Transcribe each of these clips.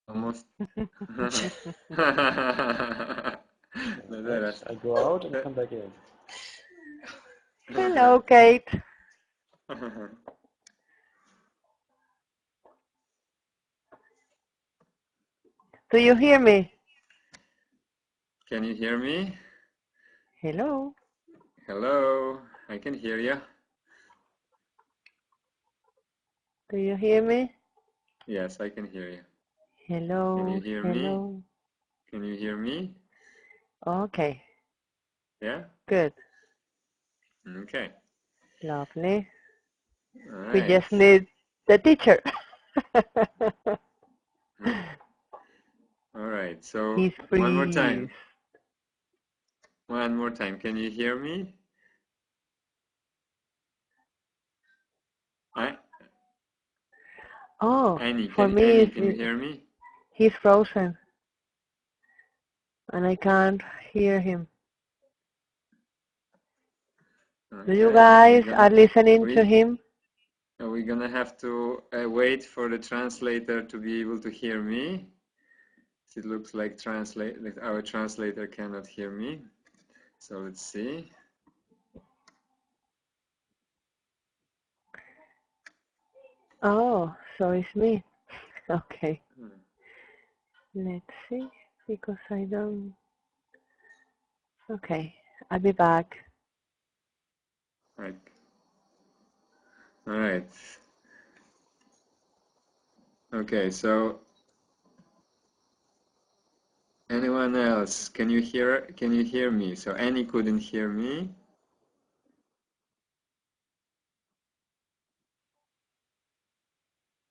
Almost. De veras. I go out and come back in. Hello, Kate. Do you hear me? Can you hear me? Hello. Hello, I can hear you. Do you hear me? Yes, I can hear you. Hello. Can you hear Hello. me? Can you hear me? Okay. Yeah? Good. Okay. Lovely. All We right. just need the teacher. All right. So He's free. one more time. One more time. Can you hear me? Oh, Annie, for me, Annie, can you hear me? he's frozen. And I can't hear him. Okay. Do you guys are listening to him? We're gonna have to wait for the translator to be able to hear me. It looks like our translator cannot hear me. So let's see. Oh, so it's me. Okay. Let's see, because I don't... Okay, I'll be back. Right. All right. Okay, so anyone else? Can you hear me? So Annie couldn't hear me.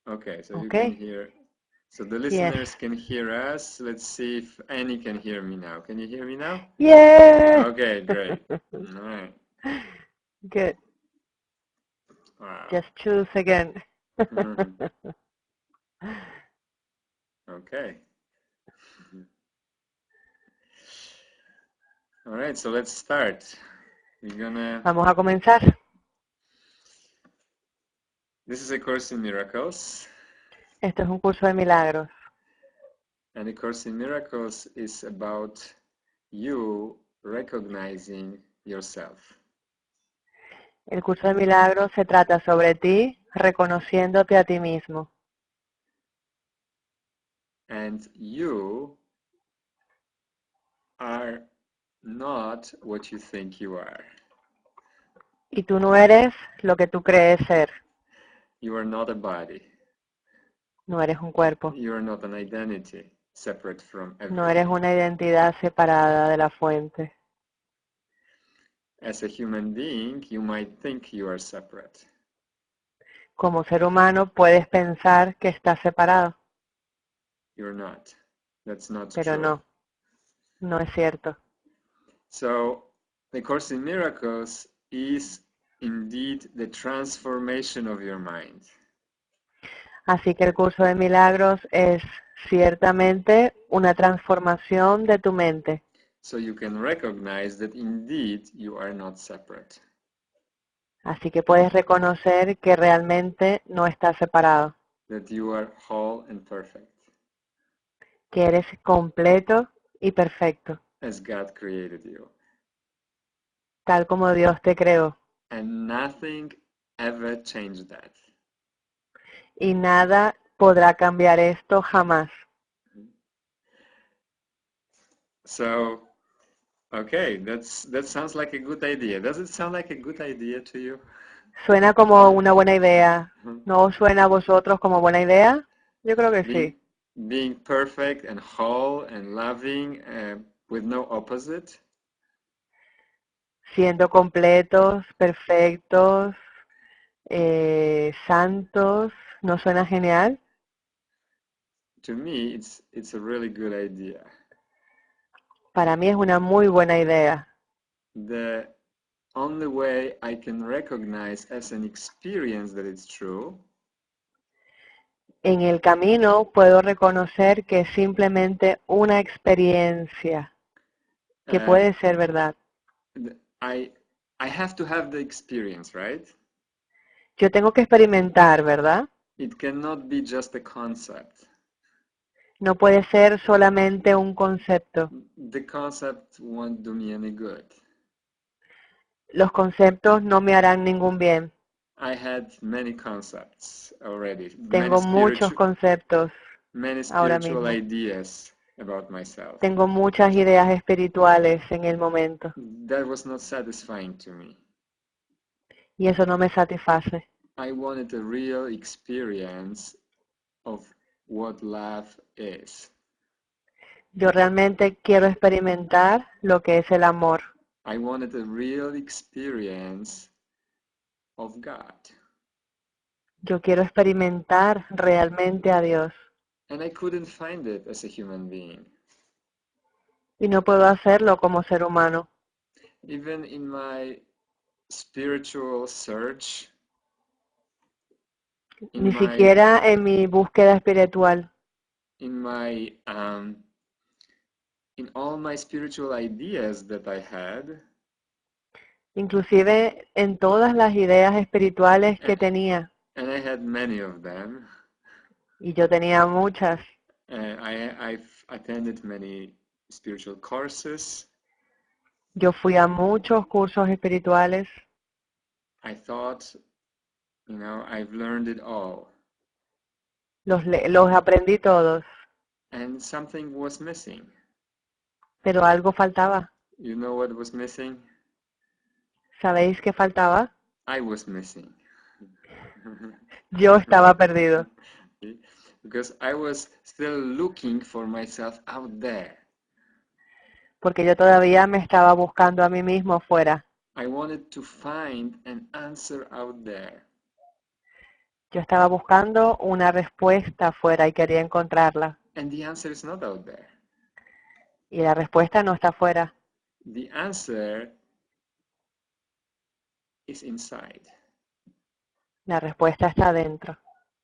Okay, so you can hear. So the listeners can hear us. Let's see if Annie can hear me now. Can you hear me now? Yeah. Okay, great. All right. Good. Wow. Just choose again. Okay. All right, so let's start. Vamos a comenzar. This is a Course in Miracles. Esto es un curso de milagros. And the Course in Miracles is about you recognizing yourself. El curso de milagros se trata sobre ti reconociéndote a ti mismo. And you are not what you think you are. Y tú no eres lo que tú crees ser. You are not a body. No eres un cuerpo. You are not an identity separate from everything. No eres una identidad separada de la fuente. As a human being, you might think you are separate. Como ser humano puedes pensar que estás separado. You're not. That's not Pero true. No es cierto. So, the Course in Miracles is indeed the transformation of your mind. Así que el curso de milagros es ciertamente una transformación de tu mente. So you can recognize that indeed you are not separate. Así que puedes reconocer que realmente no estás separado. That you are whole and perfect. Que eres completo y perfecto. As God created you. Tal como Dios te creó. And nothing ever changed that. Y nada podrá cambiar esto jamás. So, okay, that sounds like a good idea. Does it sound like a good idea to you? Suena como una buena idea. ¿No os suena a vosotros como buena idea? Yo creo que sí. Being perfect and whole and loving with no opposite. Siendo completos, perfectos, santos, ¿no suena genial? To me, it's a really good idea. Para mí es una muy buena idea. The only way I can recognize as an experience that it's true. En el camino puedo reconocer que es simplemente una experiencia que puede ser verdad. I have to have the experience, right? Yo tengo que experimentar, ¿verdad? It cannot be just a concept. No puede ser solamente un concepto. The concept won't do me any good. Los conceptos no me harán ningún bien. I had many concepts already, Tengo muchos conceptos many ahora spiritual mismo. ideas about myself. Tengo muchas ideas espirituales en el momento. That was not satisfying to me. Y eso no me satisface. I wanted a real experience of what love is. Yo realmente quiero experimentar lo que es el amor. I wanted a real experience of God. Yo quiero experimentar realmente a Dios. And I couldn't find it as a human being. Y no puedo hacerlo como ser humano. Even in my spiritual search, Ni siquiera en mi búsqueda espiritual. in all my spiritual ideas that I had, Inclusive en todas las ideas espirituales que tenía. and I had many of them. Y yo tenía muchas. I've attended many spiritual courses. Yo fui a muchos cursos espirituales. I thought, I've learned it all. Los aprendí todos. And something was missing. Pero algo faltaba. You know what was missing? ¿Sabéis qué faltaba? I was missing. Yo estaba perdido. Because I was still looking for myself out there. Porque yo todavía me estaba buscando a mí mismo fuera. I wanted to find an answer out there. Yo estaba buscando una respuesta fuera y quería encontrarla. And the answer is not out there. Y la respuesta no está fuera. The answer is inside. La respuesta está dentro.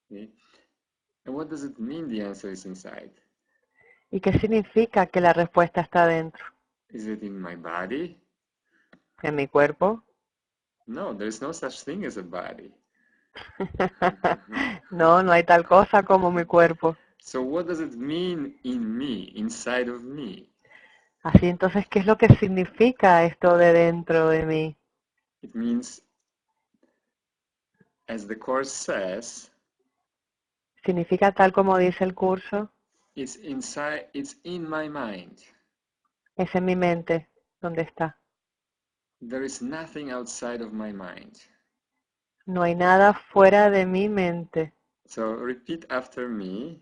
Okay? And what does it mean the answer is inside? ¿Y qué significa que la respuesta está dentro? Is it in my body? ¿En mi cuerpo? No, there's no such thing as a body. No, no hay tal cosa como mi cuerpo. So what does it mean in me, inside of me? Así entonces, ¿qué es lo que significa esto de dentro de mí? It means, as the course says, Significa tal como dice el curso, it's inside, it's in my mind. es en mi mente donde está. There is nothing outside of my mind. No hay nada fuera de mi mente. So repeat after me.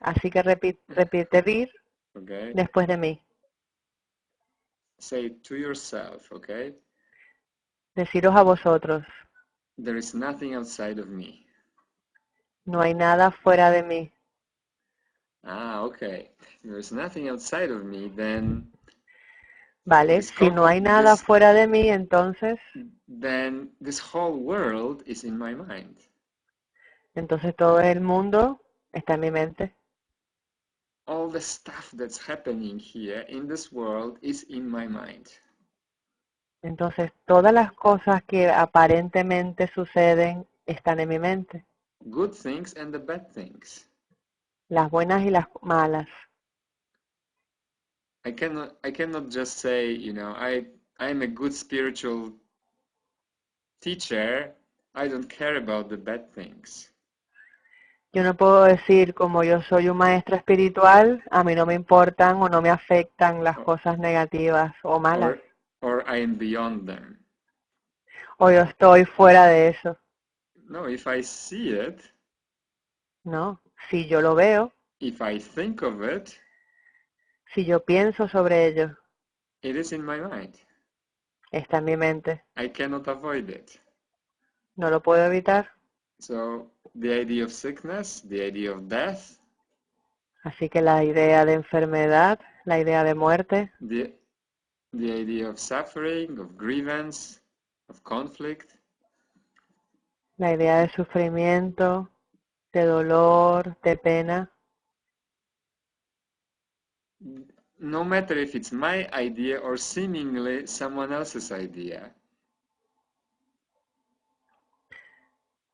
Así que repetir Okay. después de mí. Say it to yourself, okay? Deciros a vosotros, There is nothing outside of me. no hay nada fuera de mí. Ah, okay. If there is nothing outside of me, then Vale, si no hay nada fuera de mí, entonces this whole world is in my mind. Entonces todo el mundo está en mi mente. All the stuff that's happening here in this world is in my mind. Entonces todas las cosas que aparentemente suceden están en mi mente. Good things and the bad things. Las buenas y las malas. I cannot just say, I'm a good spiritual teacher. I don't care about the bad things. Yo no puedo decir, como yo soy un maestro espiritual, a mí no me importan o no me afectan las cosas negativas o malas. Or I am beyond them. O yo estoy fuera de eso. No, if I see it. No, si yo lo veo. If I think of it. Si yo pienso sobre ello. It is in my mind. Está en mi mente. I cannot avoid it. No lo puedo evitar. So, the idea of sickness, the idea of death. Así que la idea de enfermedad, la idea de muerte. The idea of suffering, of grievance, of conflict. La idea de sufrimiento, de dolor, de pena. No matter if it's my idea or seemingly someone else's idea.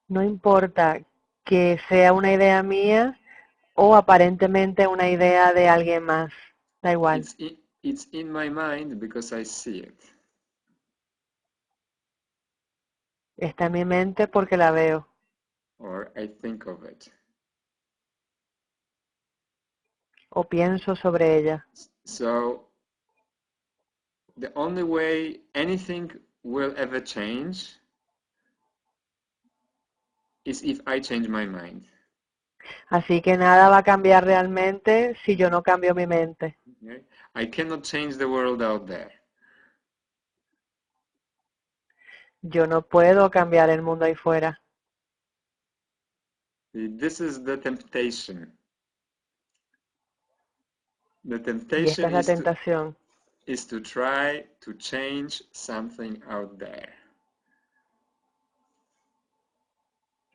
No importa que sea una idea mía o aparentemente una idea de alguien más. Da igual. It's in my mind because I see it. Está en mi mente porque la veo. Or I think of it. O pienso sobre ella. So the only way anything will ever change is if I change my mind. Así que nada va a cambiar realmente si yo no cambio mi mente. Okay? I cannot change the world out there. Yo no puedo cambiar el mundo ahí fuera. This is the temptation. The Y temptation esta es la tentación. is to try to change something out there.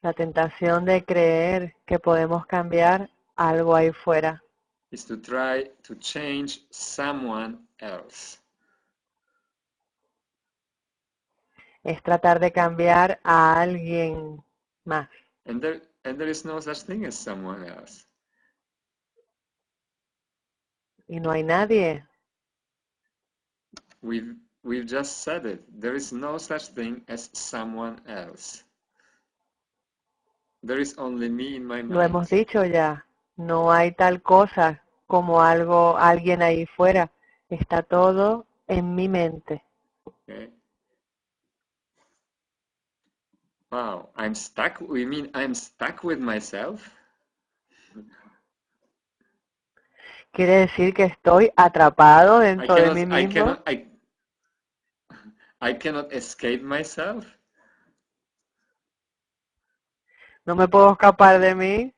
La tentación de creer que podemos cambiar algo ahí fuera. Is to try to change someone else. Es tratar de cambiar a alguien más. And there is no such thing as someone else. Y no hay nadie. We've just said it. There is no such thing as someone else. There is only me in my mind. Lo hemos dicho ya. No hay tal cosa como alguien ahí fuera. Está todo en mi mente. Okay. Wow, I'm stuck. You mean I'm stuck with myself? Quiere decir que estoy atrapado dentro de mí mismo. I cannot escape myself. No me puedo escapar de mí.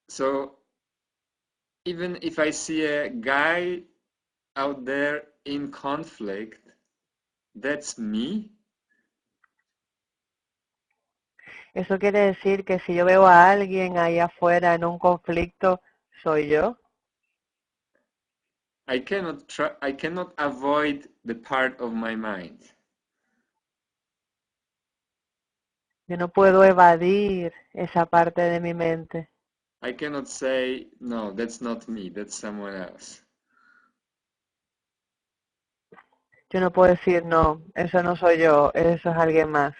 So even if I see a guy out there in conflict, that's me. Eso quiere decir que si yo veo a alguien ahí afuera en un conflicto, ¿soy yo? I cannot avoid the part of my mind. Yo no puedo evadir esa parte de mi mente. I cannot say, no, that's not me, that's someone else. Yo no puedo decir, no, eso no soy yo, eso es alguien más.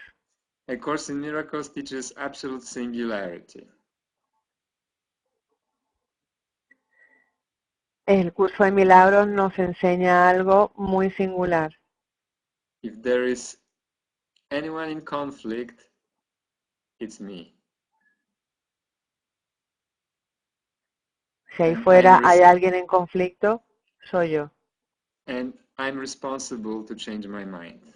A Course in Miracles teaches absolute singularity. El curso de milagros nos enseña algo muy singular. If there is anyone in conflict, it's me. Si ahí fuera hay alguien en conflicto, soy yo. And I'm responsible to change my mind.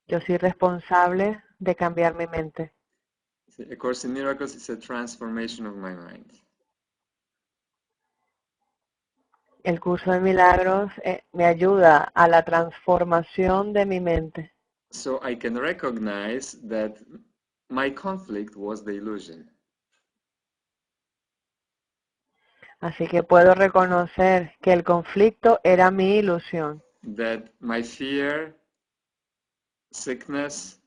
Yo soy responsable de cambiar mi mente. A Course in Miracles is a transformation of my mind. El curso de milagros me ayuda a la transformación de mi mente. So I can recognize that my conflict was the illusion. Así que puedo reconocer que el conflicto era mi ilusión. That my fear, sickness,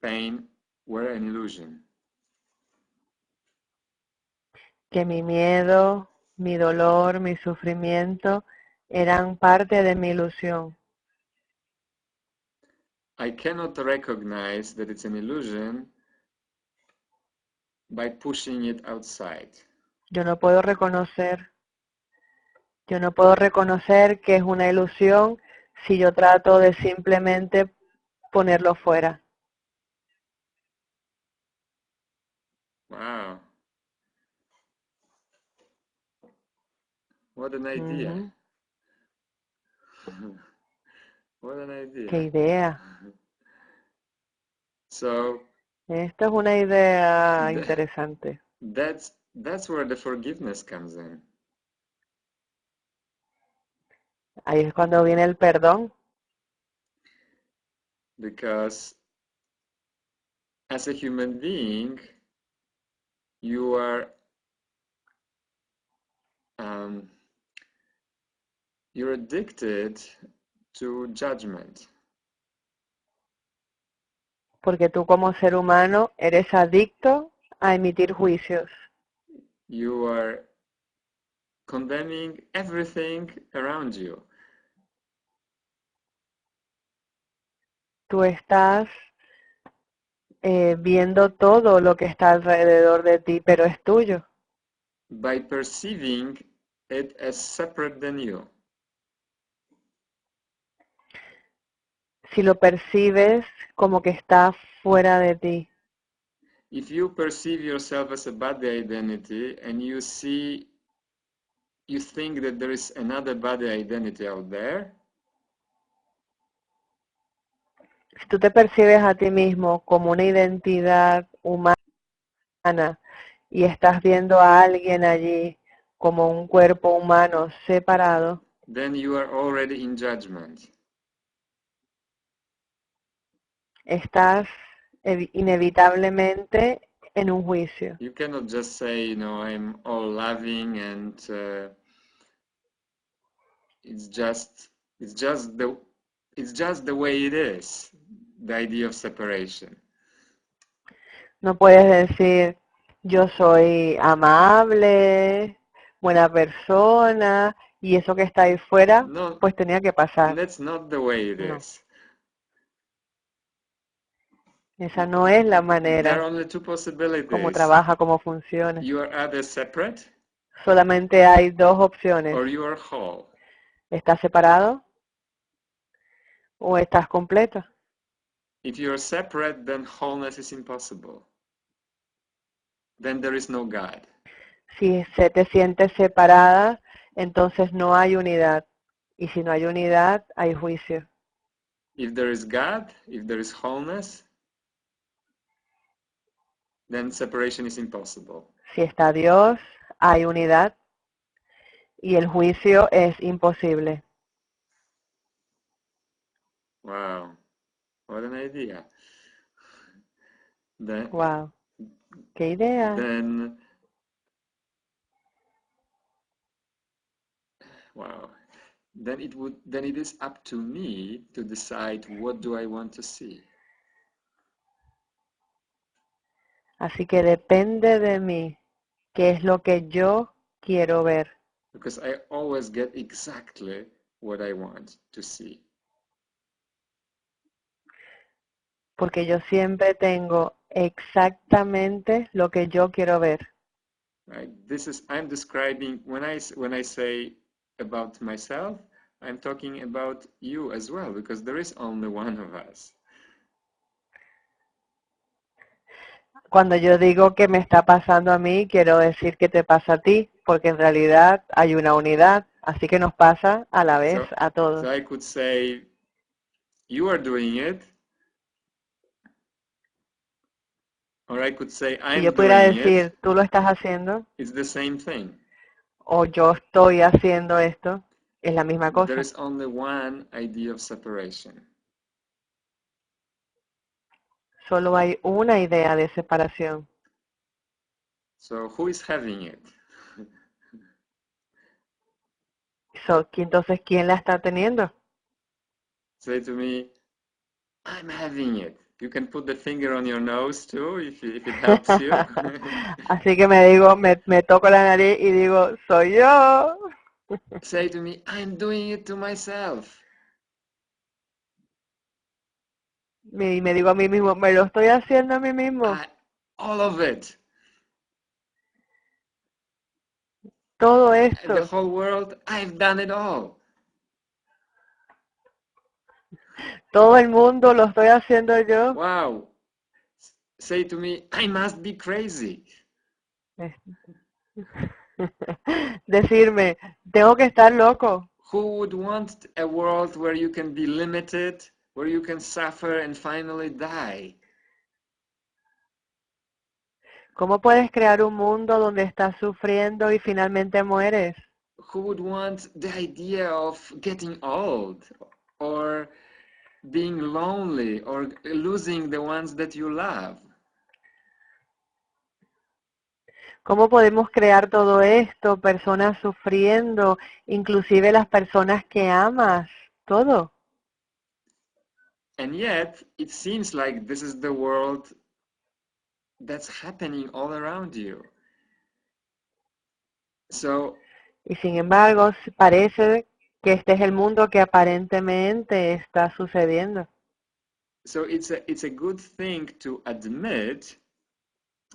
pain were an illusion. Que mi miedo, mi dolor, mi sufrimiento eran parte de mi ilusión. I cannot recognize that it's an illusion by pushing it outside. Yo no puedo reconocer que es una ilusión si yo trato de simplemente ponerlo fuera. Wow. What an idea. What an idea. ¡Qué idea! So, Esto es una idea interesante. That's where the forgiveness comes in. Ahí es cuando viene el perdón. Because as a human being, you are you're addicted to judgment. Porque tú como ser humano eres adicto a emitir juicios. You are condemning everything around you. Tú estás viendo todo lo que está alrededor de ti, pero es tuyo. By perceiving it as separate than you. Si lo percibes como que está fuera de ti. If you perceive yourself as a body identity and you think that there is another body identity out there, Si tú te percibes a ti mismo como una identidad humana y estás viendo a alguien allí como un cuerpo humano separado, then you are already in judgment. Estás inevitablemente en un juicio. You cannot just say, I'm all loving and it's just the way it is. The idea of separation. No puedes decir, yo soy amable, buena persona, y eso que está ahí fuera, No, pues tenía que pasar. that's not the way it is. Esa no es la There are manera only two possibilities. como trabaja, cómo funciona. You are either separate Solamente hay dos opciones. or you are whole. ¿Estás separado o estás completo? If you are separate, then wholeness is impossible. Then there is no God. Si se te sientes separada, entonces no hay unidad. Y si no hay unidad, hay juicio. If there is God, if there is wholeness, then separation is impossible. Si está Dios, hay unidad y el juicio es imposible. Wow, what an idea. Wow, qué idea. Then it is up to me to decide what do I want to see. Así que depende de mí qué es lo que yo quiero ver. Because I always get exactly what I want to see. Porque yo siempre tengo exactamente lo que yo quiero ver. Right? I'm describing, when I say about myself, I'm talking about you as well, because there is only one of us. Cuando yo digo que me está pasando a mí, quiero decir que te pasa a ti, porque en realidad hay una unidad, así que nos pasa a la vez a todos. So I could say, you are doing it, or I could say, I'm Si yo pudiera doing decir, it, tú lo estás haciendo, it's the same thing. o yo estoy haciendo esto, es la misma cosa. There is only one idea of separation. Solo hay una idea de separación. So who is having it? Entonces, ¿quién la está teniendo? Say to me, I'm having it. You can put the finger on your nose too, if it helps you. Así que me toco la nariz y digo, soy yo. Say to me, I'm doing it to myself. Y me digo a mí mismo, me lo estoy haciendo a mí mismo. All of it. Todo esto. The whole world, I've done it all. Todo el mundo lo estoy haciendo yo. Wow. Say to me, I must be crazy. Decirme, tengo que estar loco. Who would want a world where you can be limited, where you can suffer and finally die? ¿Cómo puedes crear un mundo donde estás sufriendo y finalmente mueres? Who would want the idea of getting old or being lonely or losing the ones that you love? ¿Cómo podemos crear todo esto? Personas sufriendo, inclusive las personas que amas, todo. And yet, it seems like this is the world that's happening all around you. So, Y sin embargo, parece que este es el mundo que aparentemente está sucediendo. so it's a good thing to admit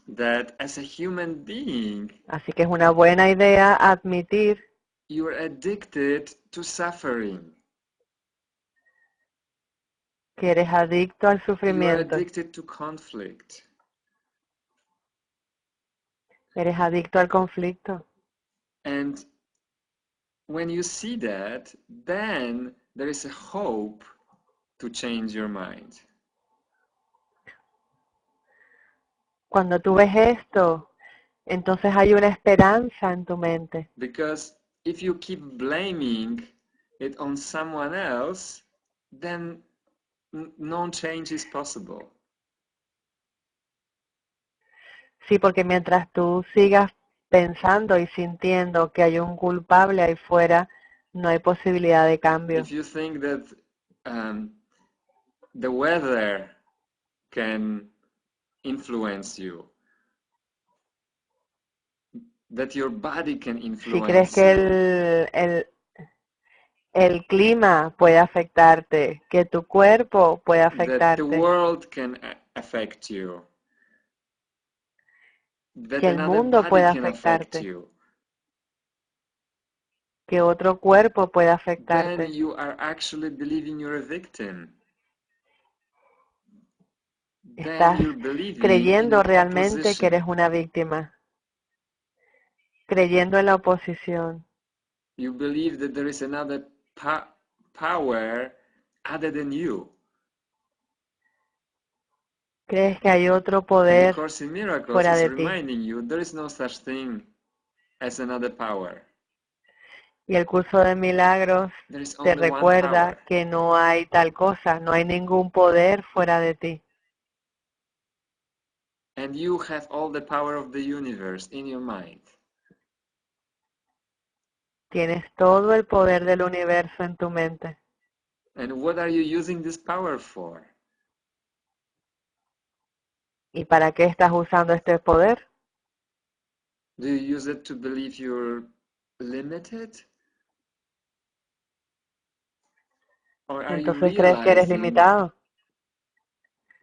that as a human being, Así que es una buena idea admitir you are addicted to suffering. que eres adicto al You are sufrimiento. addicted to conflict. Eres adicto al conflicto. And when you see that, then there is a hope to change your mind. Cuando tú ves esto, entonces hay una esperanza en tu mente. Because if you keep blaming it on someone else, then no change is possible. Sí, porque mientras tú sigas pensando y sintiendo que hay un culpable ahí fuera, no hay posibilidad de cambio. If you think that the weather can influence you, that your body can Si crees influence que you, el clima puede afectarte, que tu cuerpo puede that the afectarte, world can affect you, that que el another mundo body puede can affect afectarte, you, que otro cuerpo puede then afectarte, you are actually believing you're a victim. Then estás you're believing in creyendo the realmente que eres opposition. una víctima, creyendo en la oposición. You believe that there is another power other than you. Crees que hay otro And the poder Course in Miracles fuera is de ti. reminding you there is no such thing as another power. Y el curso de milagros There is te only one recuerda power. que no hay tal cosa, no hay ningún poder fuera de ti. And you have all the power of the universe in your mind. Tienes todo el poder del universo en tu mente. And what are you using this power for? ¿Y para qué estás usando este poder? Do you use it to believe you're limited? Or are you Entonces crees que eres realizing limitado.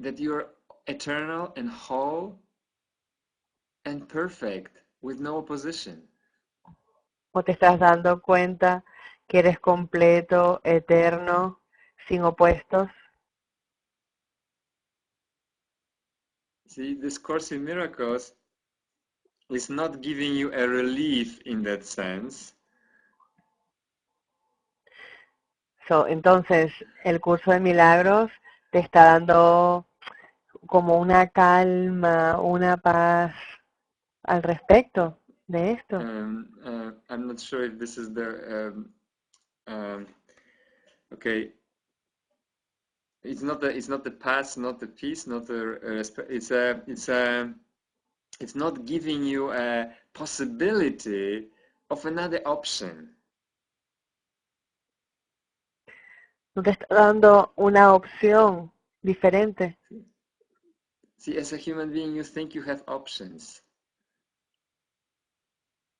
that you're eternal and whole and perfect with no opposition? ¿O te estás dando cuenta que eres completo, eterno, sin opuestos? See, this Course in Miracles is not giving you a relief in that sense. Entonces, el curso de milagros te está dando como una calma, una paz al respecto de esto. I'm not sure if this is the okay. It's not the past, not the peace, not the respect. It's not giving you a possibility of another option. No te está dando una opción diferente. See, as a human being, you think you have options.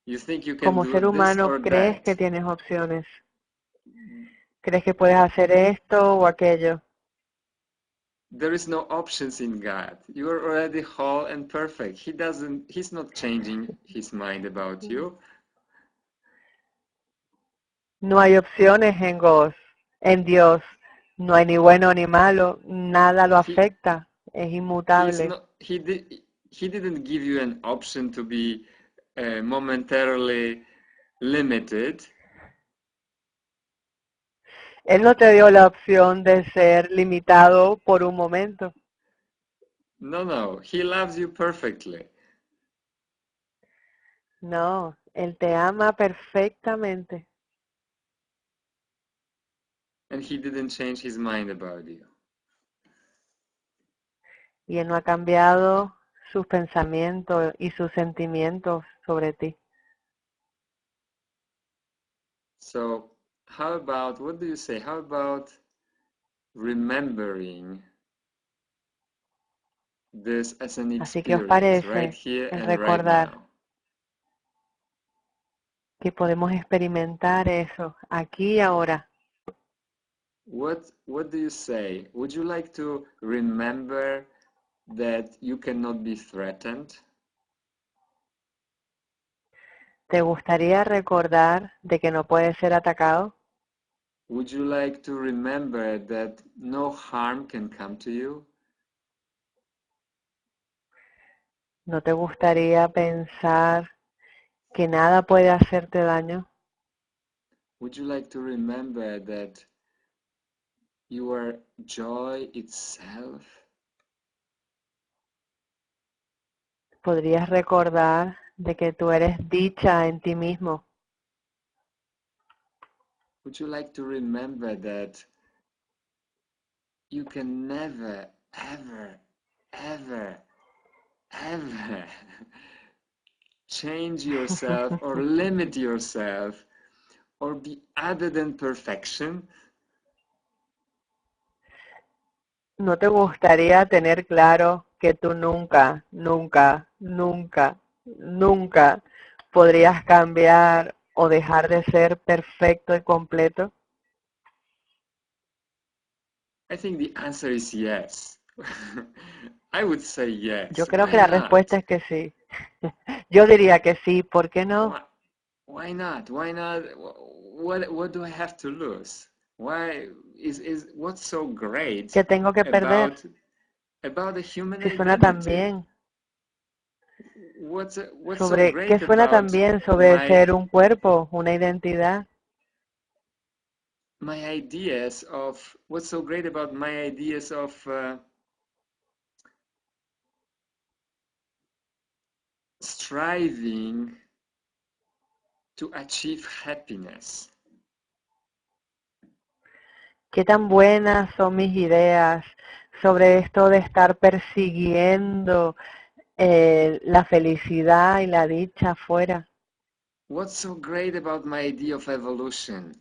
You think you can Como do ser this humano or crees que that. tienes opciones. Crees que puedes hacer esto o aquello. There is no options in God. You are already whole and perfect. He's not changing his mind about you. No hay opciones en Dios. No hay ni bueno ni malo. Nada lo afecta. Es inmutable. He didn't give you an option to be momentarily limited. Él no te dio la opción de ser limitado por un momento. No. He loves you perfectly. No, Él te ama perfectamente. And he didn't change his mind about you. Y Él no ha cambiado sus pensamientos y sus sentimientos sobre ti. So how about, what do you say? How about remembering this as an Así que os experience right parece here el and right recordar now. que podemos experimentar eso aquí y ahora. What do you say? Would you like to remember that you cannot be threatened? ¿Te gustaría recordar de que no puedes ser atacado? Would you like to remember that no harm can come to you? ¿No te gustaría pensar que nada puede hacerte daño? Would you like to remember that you are joy itself? ¿Podrías recordar de que tú eres dicha en ti mismo? Would you like to remember that you can never, ever, ever, ever change yourself or limit yourself or be other than perfection? ¿No te gustaría tener claro que tú nunca, nunca, nunca, nunca podrías cambiar o dejar de ser perfecto y completo? I think the answer is yes. I would say Yo yes. creo Why que la not? respuesta es que sí. Yo diría que sí, ¿por qué no? Why not? Why not? What do I have to lose? Why is what's so great ¿Qué tengo que perder? about the human Si suena tan identity? bien. What's so Sobre, ¿qué great suena tan about bien sobre ser un cuerpo, una identidad? my ideas of what's so great about my ideas of striving to achieve happiness? ¿Qué tan buenas son mis ideas sobre esto de estar persiguiendo la felicidad y la dicha afuera? What's so great about my idea of evolution?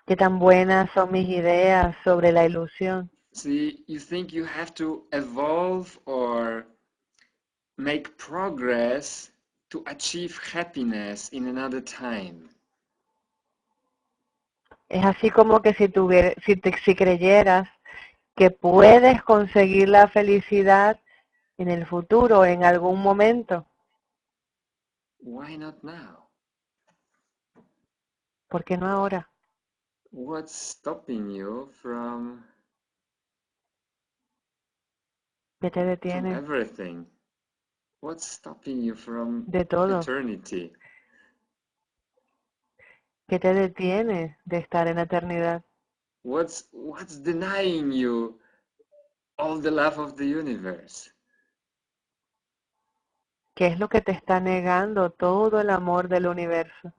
¿Qué tan buenas son mis ideas sobre la ilusión? See, you think you have to evolve or make progress to achieve happiness in another time. Es así como que si creyeras que puedes conseguir la felicidad en el futuro, en algún momento. Why not now? ¿Por qué no ahora? What's stopping you from ¿Qué te detiene? everything? What's stopping you from De todo. eternity? ¿Qué te detiene de estar en la eternidad? What's denying you all the love of the universe? ¿Qué es lo que te está negando todo el amor del universo?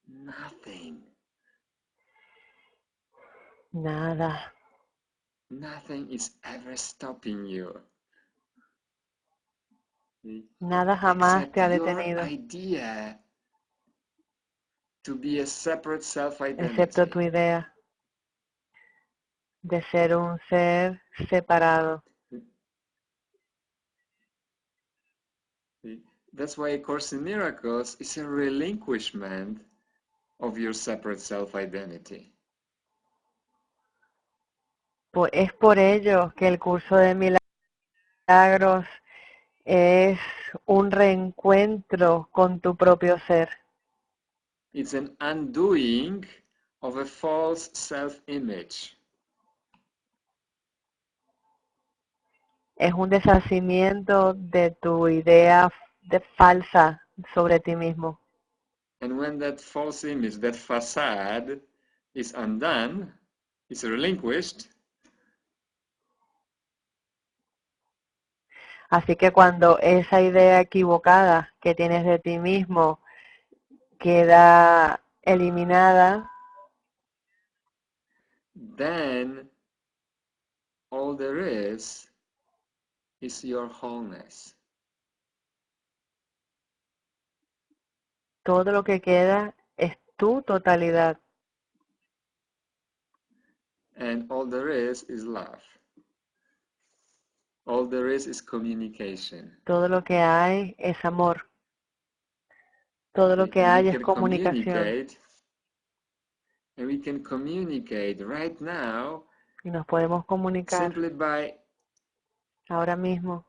Nothing. Nada. Nothing is ever stopping you. Nada jamás te ha Your detenido, idea to be a separate excepto tu self-identity. idea de ser un ser separado. That's why A Course in Miracles is a relinquishment of your separate self-identity. Es por ello que el curso de milagros es un reencuentro con tu propio ser. It's an undoing of a false self-image. Es un deshacimiento de tu idea falsa sobre ti mismo. And when that false image, that facade, is undone, is relinquished, Así que cuando esa idea equivocada que tienes de ti mismo queda eliminada, then all there is your wholeness. Todo lo que queda es tu totalidad. And all there is love. All there is communication. Todo lo que hay es amor. Todo lo que hay es comunicación. And we can communicate right now Y nos podemos comunicar simply by ahora mismo.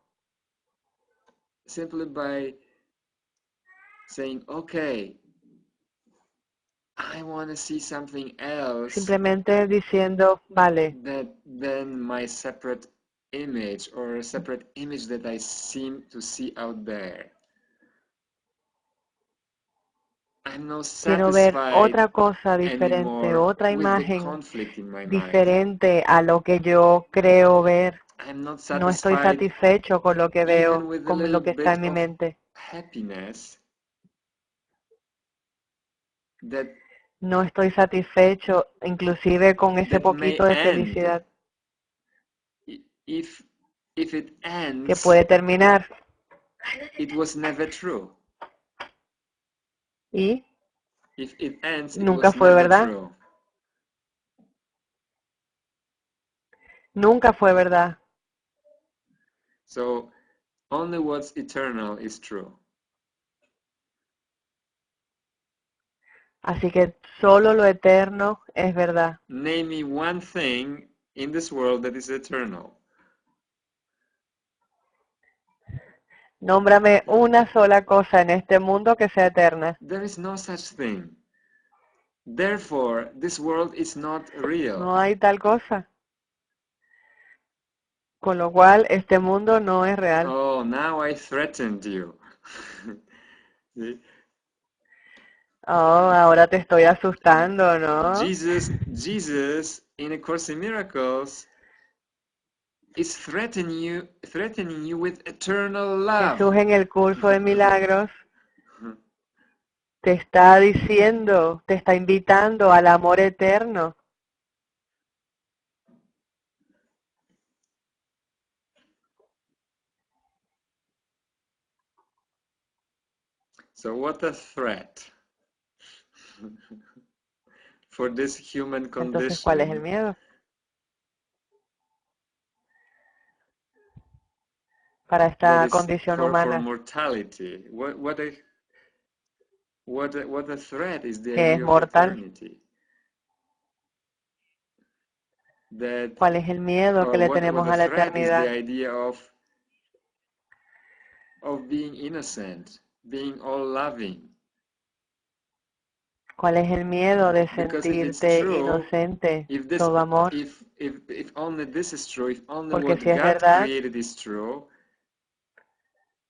Simply by saying, okay, I want to see something else Simplemente diciendo, vale, than my separate image or a separate image that I seem to see out there. I'm not quiero ver satisfied otra cosa diferente, anymore otra with the imagen conflict in my mind. diferente a lo que yo creo ver. I'm not No estoy satisfied satisfecho con lo que even veo, with a con little lo que está en bit mi of mente. happiness that No estoy satisfecho, inclusive con ese that may poquito de end. felicidad If it que ends, puede terminar. it was never true. Y If it ends, it nunca was fue never verdad. true. Nunca fue verdad. So only what's eternal is true. Así que solo lo eterno es verdad. Name me one thing in this world that is eternal. Nómbrame una sola cosa en este mundo que sea eterna. There is no such thing. Therefore, this world is not real. No hay tal cosa. Con lo cual, este mundo no es real. Oh, now I threatened you. See? Oh, ahora te estoy asustando, ¿no? Jesus in A Course in Miracles is threatening you with eternal love. Jesús en el curso de milagros te está diciendo, te está invitando al amor eterno. So what a threat for this human Entonces, ¿cuál es el condition. miedo? Para That esta is condición for humana, mortality. What a threat is the que es idea of mortal. eternity. That ¿Cuál es el miedo que le tenemos what a a la threat is the eternidad? idea of being innocent, being all loving. ¿Cuál es el miedo de Because if it's sentirte true, inocente, if this todo amor? if only this is true, if only Porque what si es God verdad, created is true,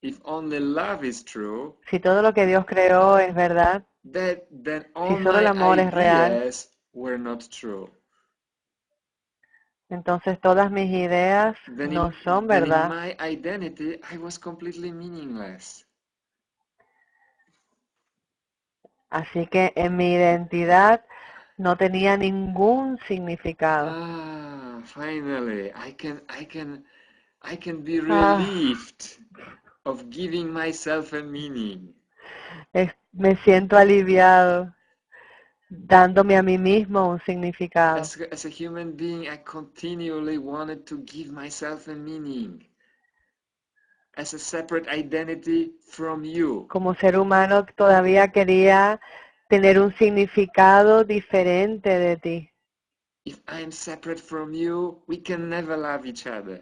if only love is true, si todo lo que Dios creó es verdad, then all si solo el my amor es real, ideas were not true. entonces todas mis ideas no son Then in verdad. my identity, I was completely meaningless. Así que en mi identidad no tenía ningún significado. Finally, I can be relieved of giving myself a meaning. Me siento aliviado, dándome a mí mismo un significado. As a human being, I continually wanted to give myself a meaning. As a separate identity from you. Como ser humano todavía quería tener un significado diferente de ti. If I am separate from you, we can never love each other.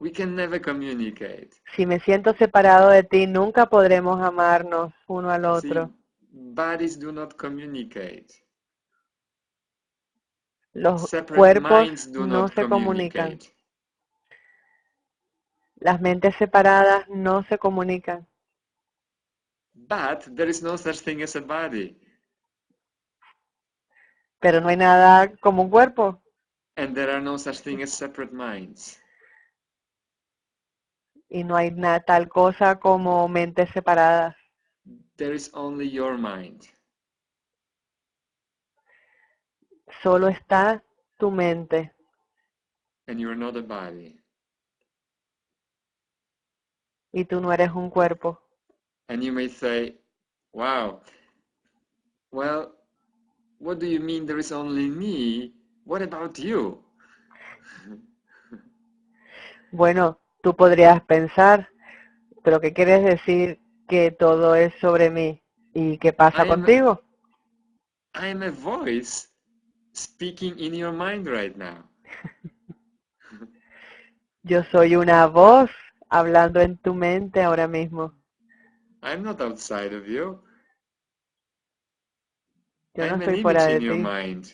We can never communicate. Si me siento separado de ti, nunca podremos amarnos uno al otro. See, bodies do not communicate. Los Separate cuerpos minds do no not se comunican. communicate. Las mentes separadas no se comunican. But there is no such thing as a body. Pero no hay nada como un cuerpo. And there are no such thing as separate minds. Y no hay tal cosa como mentes separadas. There is only your mind. Solo está tu mente. And you are not a body. Y tú no eres un cuerpo. And you may say, Wow. Well, what do you mean there is only me? What about you? Bueno, tú podrías pensar, pero ¿qué quieres decir que todo es sobre mí? ¿Y qué pasa contigo? I am a voice speaking in your mind right now. Yo soy una voz hablando en tu mente ahora mismo. I'm not outside of you. Yo no I'm an estoy fuera image de in your ti. mind.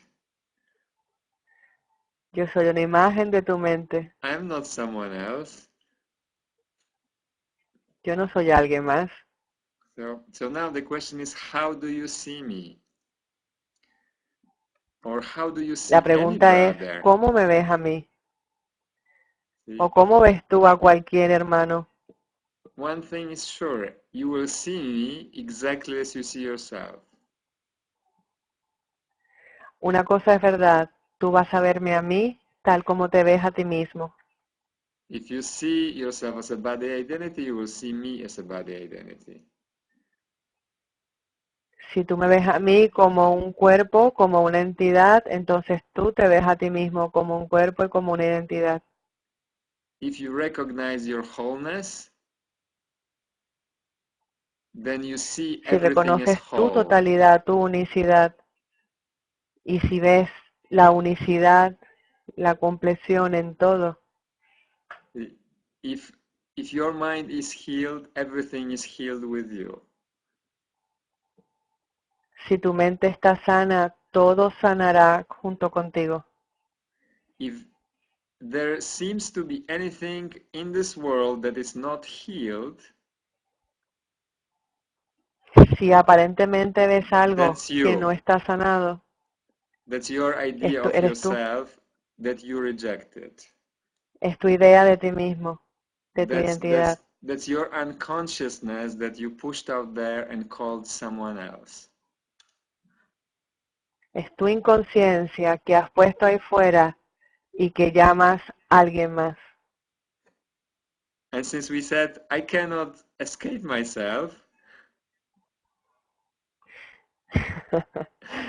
Yo soy una imagen de tu mente. I'm not someone else. Yo no soy alguien más. So now the question is, how do you see me? Or how do you see La any pregunta es, brother? ¿cómo me ves a mí? See? ¿O cómo ves tú a cualquier hermano? One thing is sure, you will see me exactly as you see yourself. Una cosa es verdad, tú vas a verme a mí tal como te ves a ti mismo. If you see yourself as a body identity, you will see me as a body identity. Si tú me ves a mí como un cuerpo, como una entidad, entonces tú te ves a ti mismo como un cuerpo y como una identidad. If you recognize your wholeness, then you see Si everything as reconoces tu whole. totalidad, tu unicidad, y si ves la unicidad, la compleción en todo, If your mind is healed, everything is healed with you. si tu mente está sana, todo sanará junto contigo. If there seems to be anything in this world that is not healed, Si aparentemente ves algo that's que no you. está sanado, That's your idea of eres tú. yourself that you rejected. Es tu idea de ti mismo, de tu identidad. That's your unconsciousness that you pushed out there and called someone else. Es tu inconsciencia que has puesto ahí fuera y que llamas a alguien más. And since we said, I cannot escape myself,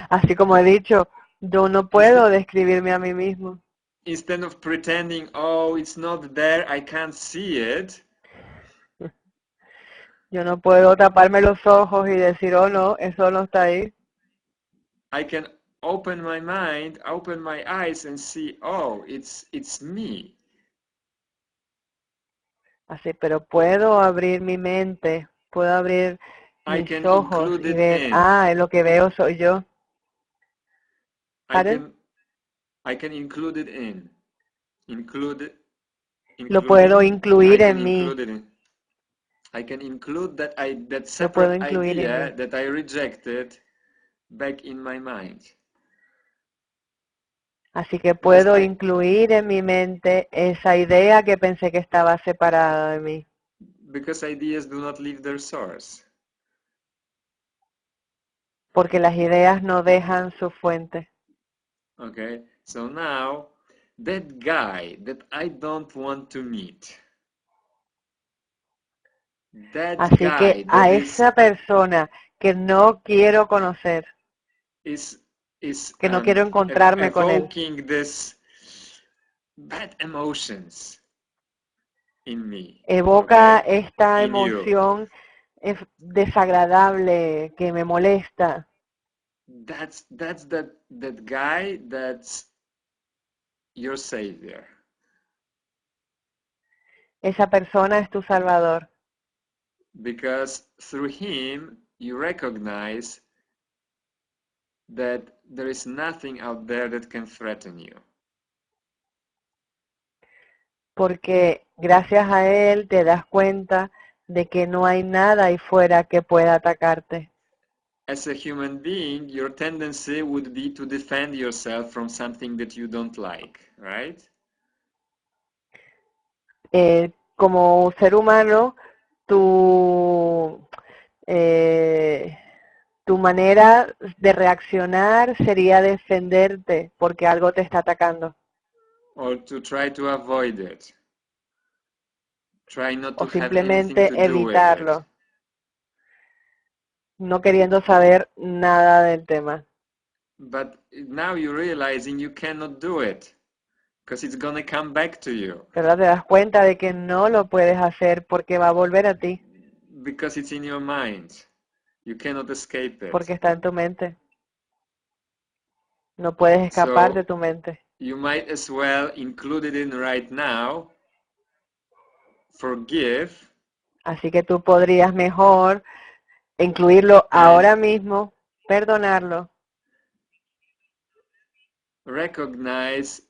Así como he dicho, yo no puedo describirme a mí mismo. instead of pretending, oh, it's not there, I can't see it, Yo no puedo taparme los ojos y decir, oh no, eso no está ahí. I can open my mind, open my eyes and see, oh, it's me. Así, pero puedo abrir mi mente, puedo abrir I mis can ojos include y it ver, in. lo que veo soy yo. I ¿Pardon? can include it in. Lo puedo Including, I incluir can en mí. include it in. I can include that Lo puedo separate incluir en idea mí. that I rejected back in my mind. Así que Because puedo incluir en mi mente esa idea que pensé que estaba separada de mí. Because ideas do not leave their source. Porque las ideas no dejan su fuente. Okay, so now that guy that I don't want to meet, that Así guy que a that esa persona que no quiero conocer, is que no quiero encontrarme con él, evoking this bad emotions in me. evoca Okay, esta in you. emoción desagradable que me molesta. That's that guy that's your savior. Esa persona es tu salvador. Because through him you recognize that there is nothing out there that can threaten you. Porque gracias a él te das cuenta de que no hay nada ahí fuera que pueda atacarte. As a human being, your tendency would be to defend yourself from something that you don't like, right? Como ser humano, tu, eh, tu manera de reaccionar sería defenderte porque algo te está atacando. Or to try to avoid it. Try not O to have anything simplemente to do with it. evitarlo. no queriendo saber nada del tema. But now you're realizing you cannot do it because it's gonna come back to you. Pero ahora te das cuenta de que no lo puedes hacer porque va a volver a ti, Because it's in your mind. You cannot escape porque it. está en tu mente. No puedes escapar de So tu mente. you might as well include it in right now. Forgive. Así que tú podrías mejor incluirlo ahora mismo, perdonarlo, Recognize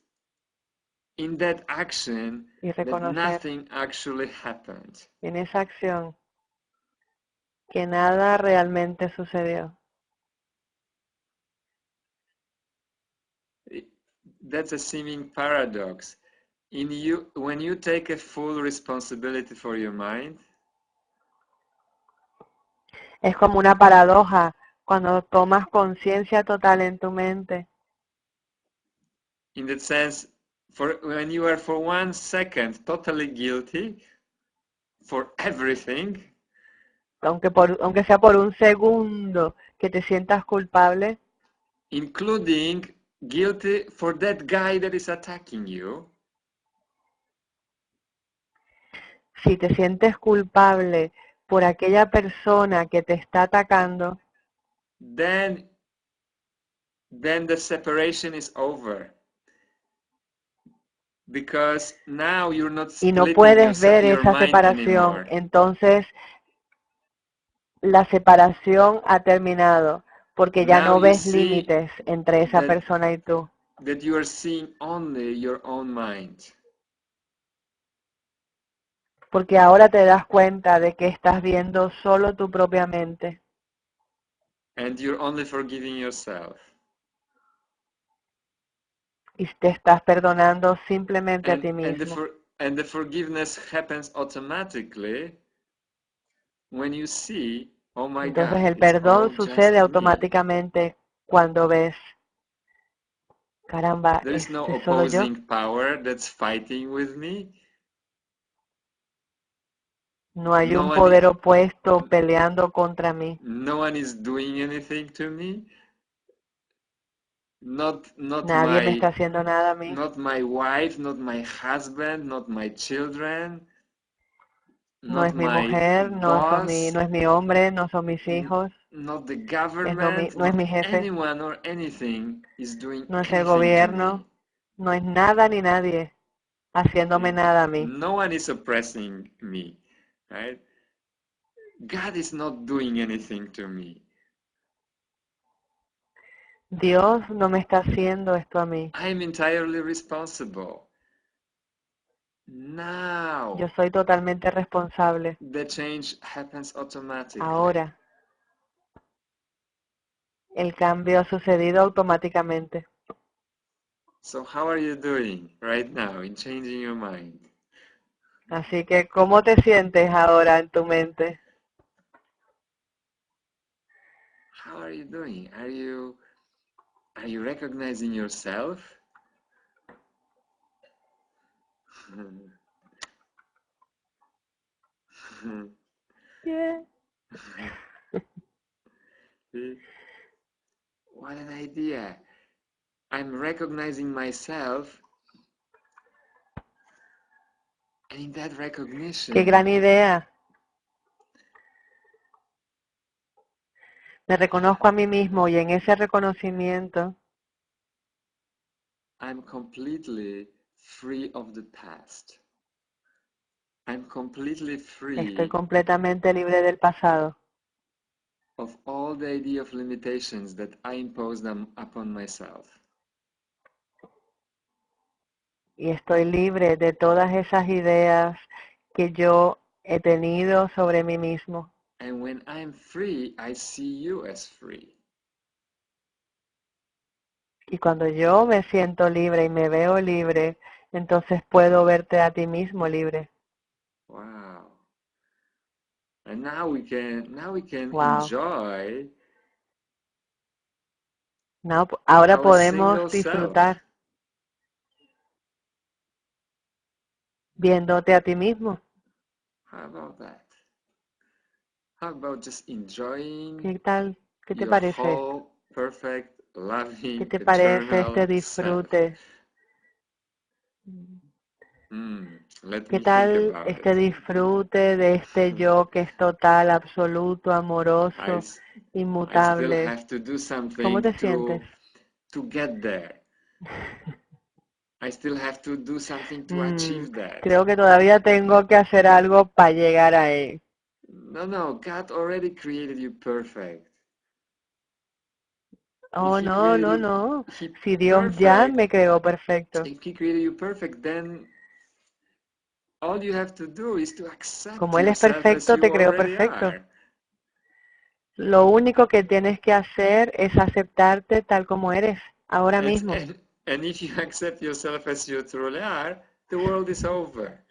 in that action y that reconocer nothing actually happened. en esa acción que nada realmente sucedió. That's a seeming paradox. When you take a full responsibility for your mind, Es como una paradoja cuando tomas conciencia total en tu mente. in that sense, when you are for 1 second totally guilty for everything, Aunque sea por un segundo que te sientas culpable, including guilty for that guy that is attacking you, si te sientes culpable por aquella persona que te está atacando, then the separation is over. Because now you're not y no splitting puedes ver your esa mind separación, anymore. entonces la separación ha terminado, porque ya Now no you ves see límites entre esa persona y tú. that you are seeing only your own mind. Porque ahora te das cuenta de que estás viendo solo tu propia mente. And you're only forgiving yourself. Y te estás perdonando simplemente a ti And mismo. the forgiveness happens automatically when you see, oh my Entonces God, el it's all perdón just sucede me. automáticamente cuando ves, caramba, There is no ¿es solo yo? opposing power that's fighting with me. No hay No un one, poder opuesto peleando contra mí. no one is doing anything to me. Not Nadie me está haciendo nada a mí. not my wife, not my husband, not my children, No not es mi my mujer, no es mi hombre, no son mis hijos, not the no government, es not mi jefe, anyone or anything is doing no es el anything to me. gobierno, no es nada ni nadie haciéndome nada a mí. No one is oppressing me, right? God is not doing anything to me. Dios no me está haciendo esto a mí. I am entirely responsible. Now, Yo soy totalmente responsable. the change happens automatically. Ahora, el cambio ha sucedido automáticamente. So how are you doing right now in changing your mind? Así que, ¿cómo te sientes ahora en tu mente? How are you doing? Are you recognizing yourself? Yeah. What an idea. I'm recognizing myself, and in that recognition, ¡Qué gran idea! Me reconozco a mí mismo y en ese reconocimiento I'm completely free of the past. I'm completely free estoy completamente libre del pasado of all the idea of limitations that I imposed upon myself. y estoy libre de todas esas ideas que yo he tenido sobre mí mismo. And when I'm free, I see you as free. Y cuando yo me siento libre y me veo libre, entonces puedo verte a ti mismo libre. Wow. And now we can Wow. enjoy No, ahora our podemos single disfrutar self. viéndote a ti mismo. How about that? how about just enjoying ¿Qué tal? ¿Qué te your parece esto? whole perfect, ¿Qué loving, te parece este eternal self? disfrute? Let ¿Qué me think tal about este it. disfrute de este yo que es total, absoluto, amoroso, I still inmutable? have to do ¿Cómo something te sientes? to get there. I still have to do something to achieve that. Creo que todavía tengo que hacer algo para llegar ahí. No, God already created you perfect. Oh, If He no, created no, you no. Si Dios ya me creó perfecto. if He created you perfect, then all you have to do is to accept Como Él es yourself as perfecto, you te creó already perfecto. are. Lo único que tienes que hacer es aceptarte tal como eres, ahora mismo. And if you accept yourself as you truly are, the world is over.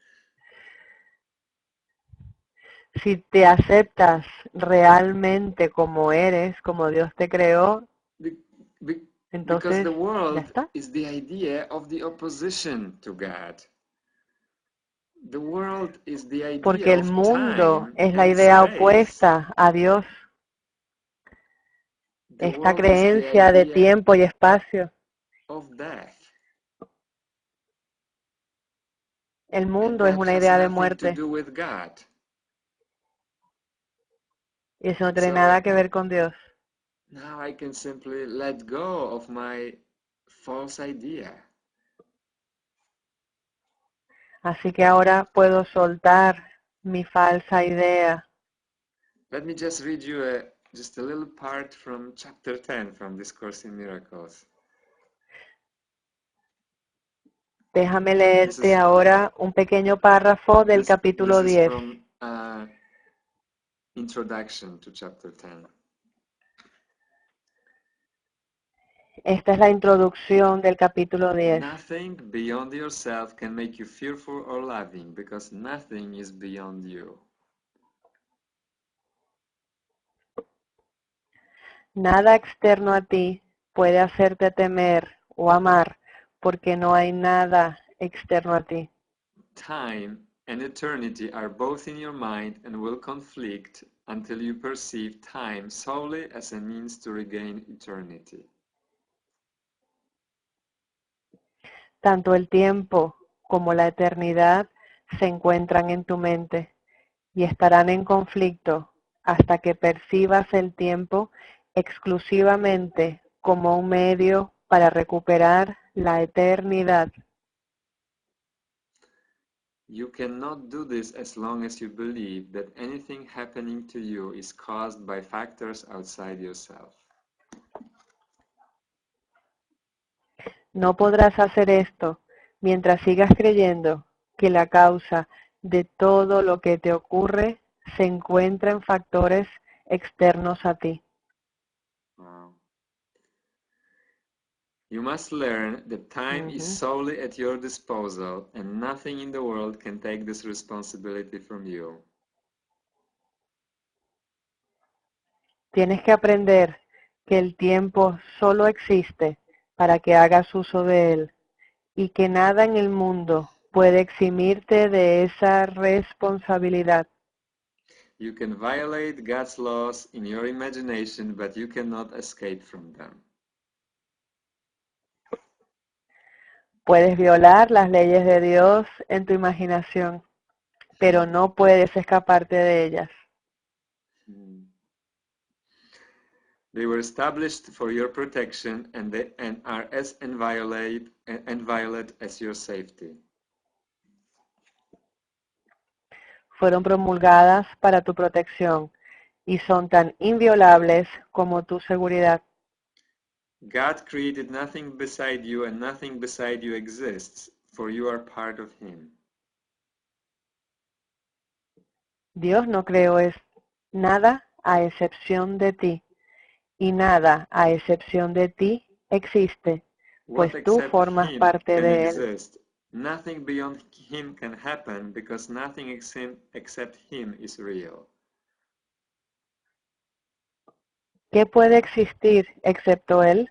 Si te aceptas realmente como eres, como Dios te creó, Because entonces the ya world está. is the idea of the opposition to God. The world is the idea Porque el of mundo time es la and idea space. opuesta a Dios. The Esta world is the creencia de idea tiempo y espacio. of death. El And mundo es that una has idea de nothing to muerte. do with God. Y eso no tiene So nada que ver con Dios. now I can simply let go of my false idea. Así que ahora puedo soltar mi falsa idea. Let me just read you just a little part from chapter 10 from this Course in Miracles. Déjame leerte ahora un pequeño párrafo del capítulo This is 10. from introduction to chapter 10. Esta es la introducción del capítulo 10. Nothing beyond yourself can make you fearful or loving, because nothing is beyond you. Nada externo a ti puede hacerte temer o amar, porque no hay nada externo a ti. Time and eternity are both in your mind and will conflict until you perceive time solely as a means to regain eternity. Tanto el tiempo como la eternidad se encuentran en tu mente y estarán en conflicto hasta que percibas el tiempo exclusivamente como un medio para recuperar la eternidad. You cannot do this as long as you believe that anything happening to you is caused by factors outside yourself. No podrás hacer esto mientras sigas creyendo que la causa de todo lo que te ocurre se encuentra en factores externos a ti. Wow. You must learn that time is solely at your disposal and nothing in the world can take this responsibility from you. Tienes que aprender que el tiempo solo existe para que hagas uso de él y que nada en el mundo puede eximirte de esa responsabilidad. You can violate God's laws in your imagination, but you cannot escape from them. Puedes violar las leyes de Dios en tu imaginación, pero no puedes escaparte de ellas. They were established for your protection and are as inviolate as your safety. Fueron promulgadas para tu protección y son tan inviolables como tu seguridad. God created nothing beside you and nothing beside you exists, for you are part of Him. Dios no creó nada a excepción de ti, y nada a excepción de ti existe, pues tú formas parte de él. Nothing beyond Him can happen, because nothing except Him is real. ¿Qué puede existir excepto él?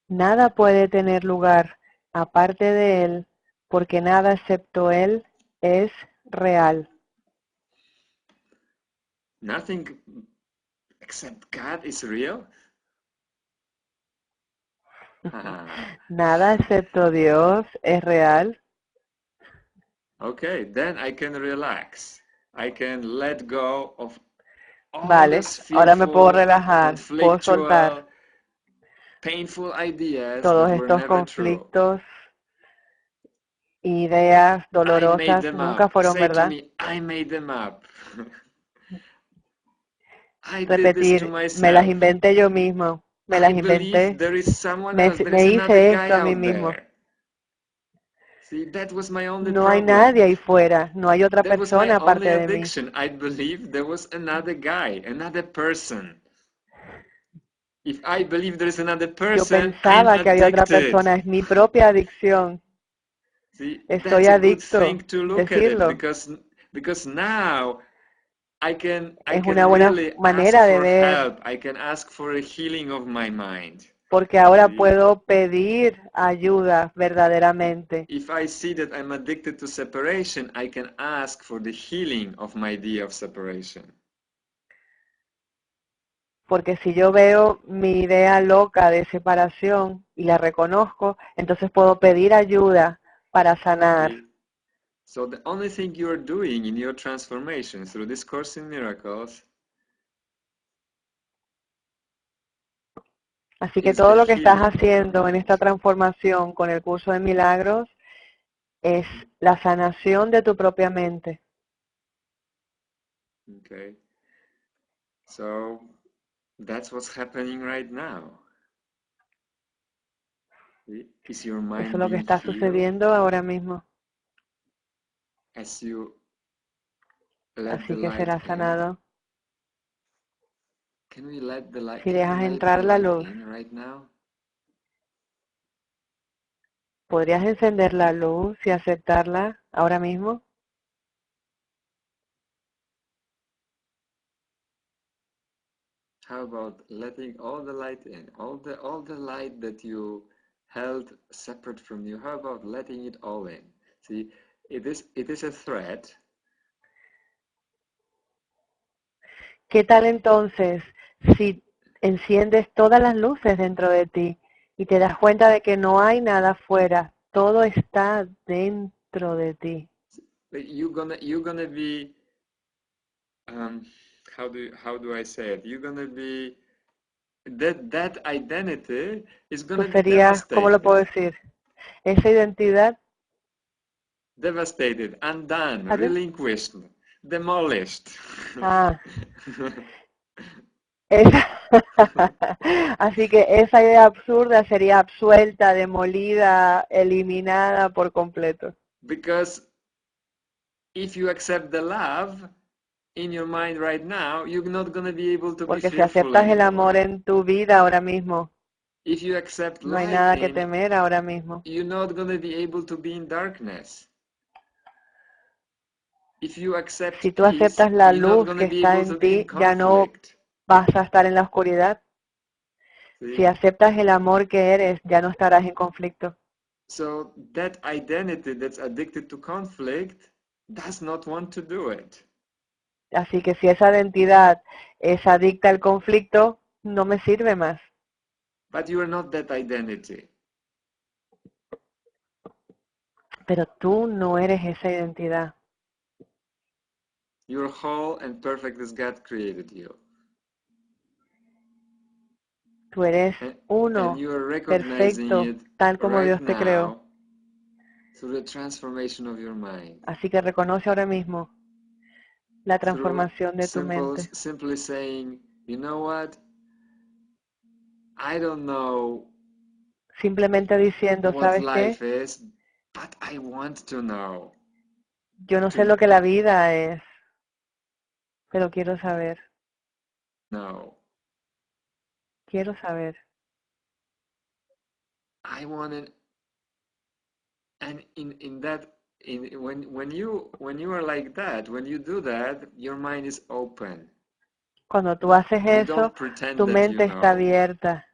Nada puede tener lugar aparte de él, porque nada excepto él es real. Nothing except God is real? Nada excepto Dios es real. Okay, then I can relax. I can let go of all Vale, those ahora me puedo fearful, relajar, puedo soltar conflictual, painful ideas todos that were estos never true. conflictos, ideas I made dolorosas, them nunca up. fueron Say to verdad. me, I made them up. I did this to Repetir, me las myself. inventé yo mismo, me I las believe inventé, there is someone me, else. There me is another hice guy esto a mí out mismo. there. See, that was my only No hay problem. nadie ahí fuera, no hay otra That was my persona only aparte de mí. addiction. I believed there was another guy, another person. If I believe there is another Yo person, I'm pensaba que había otra addicted. persona, es mi propia adicción. See, Estoy that's a good adicto, thing to look at it decirlo. because now I can Es una buena really ask manera de for ver, help. I can ask for a healing of my mind. porque ahora See? puedo pedir ayuda verdaderamente. If I see that I'm addicted to separation, I can ask for the healing of my idea of separation. Porque si yo veo mi idea loca de separación y la reconozco, entonces puedo pedir ayuda para sanar. See? So the only thing you are doing in your transformation through this Course in Miracles Así que is todo the lo que estás healing of your haciendo en esta mind. transformación con el curso de milagros es la sanación de tu propia mente. Okay. So that's what's happening right now. Is your Eso mind es lo que being está healed sucediendo ahora mismo. as you let the Así que light será in? sanado. Can we let the light? Si Can you dejas let entrar the la light luz, in right now? ¿podrías encender la luz y aceptarla ahora mismo? How about letting all the light in, all the light that you held separate from you? How about letting it all in? See, it is a thread. ¿Qué tal entonces si enciendes todas las luces dentro de ti y te das cuenta de que no hay nada afuera, todo está dentro de ti? You're gonna be how do I say it? You're gonna be that identity is gonna Tú be serías, ¿cómo lo puedo decir? Esa identidad, devastated, undone, ¿vale? relinquished, demolished. Ah, esa- así que esa idea absurda sería absuelta, demolida, eliminada por completo. Because if you accept the love in your mind right now, you're not going to be able to be Porque si fearful aceptas el amor anymore. en tu vida ahora mismo, If you accept no hay nada que lighting, temer ahora mismo. you're not going to be able to be in darkness. If you accept Si tú peace, aceptas la you're not luz going que to be está able to en be in ti, ya no conflict. vas a estar en la oscuridad. See? Si aceptas el amor que eres, ya no estarás en conflicto. So that identity that's addicted to conflict does not want to do it. Así que si esa identidad es adicta al conflicto, no me sirve más. But you are not that identity. Pero tú no eres esa identidad. You're whole and perfect as God created you. Tú eres And uno, you are recognizing perfecto, it tal como right Dios te creó. now through the transformation of your mind. Así que reconoce ahora mismo la Through transformación de tu mente. simply saying, you know what? I don't know Simplemente diciendo, what ¿sabes qué? life is, but I want to know. Yo no sé lo que la vida es, pero quiero saber. No. Quiero saber. I want it, and when you are like that, when you do that, your mind is open. Cuando tú haces You eso, don't pretend tu that mente you está know. abierta.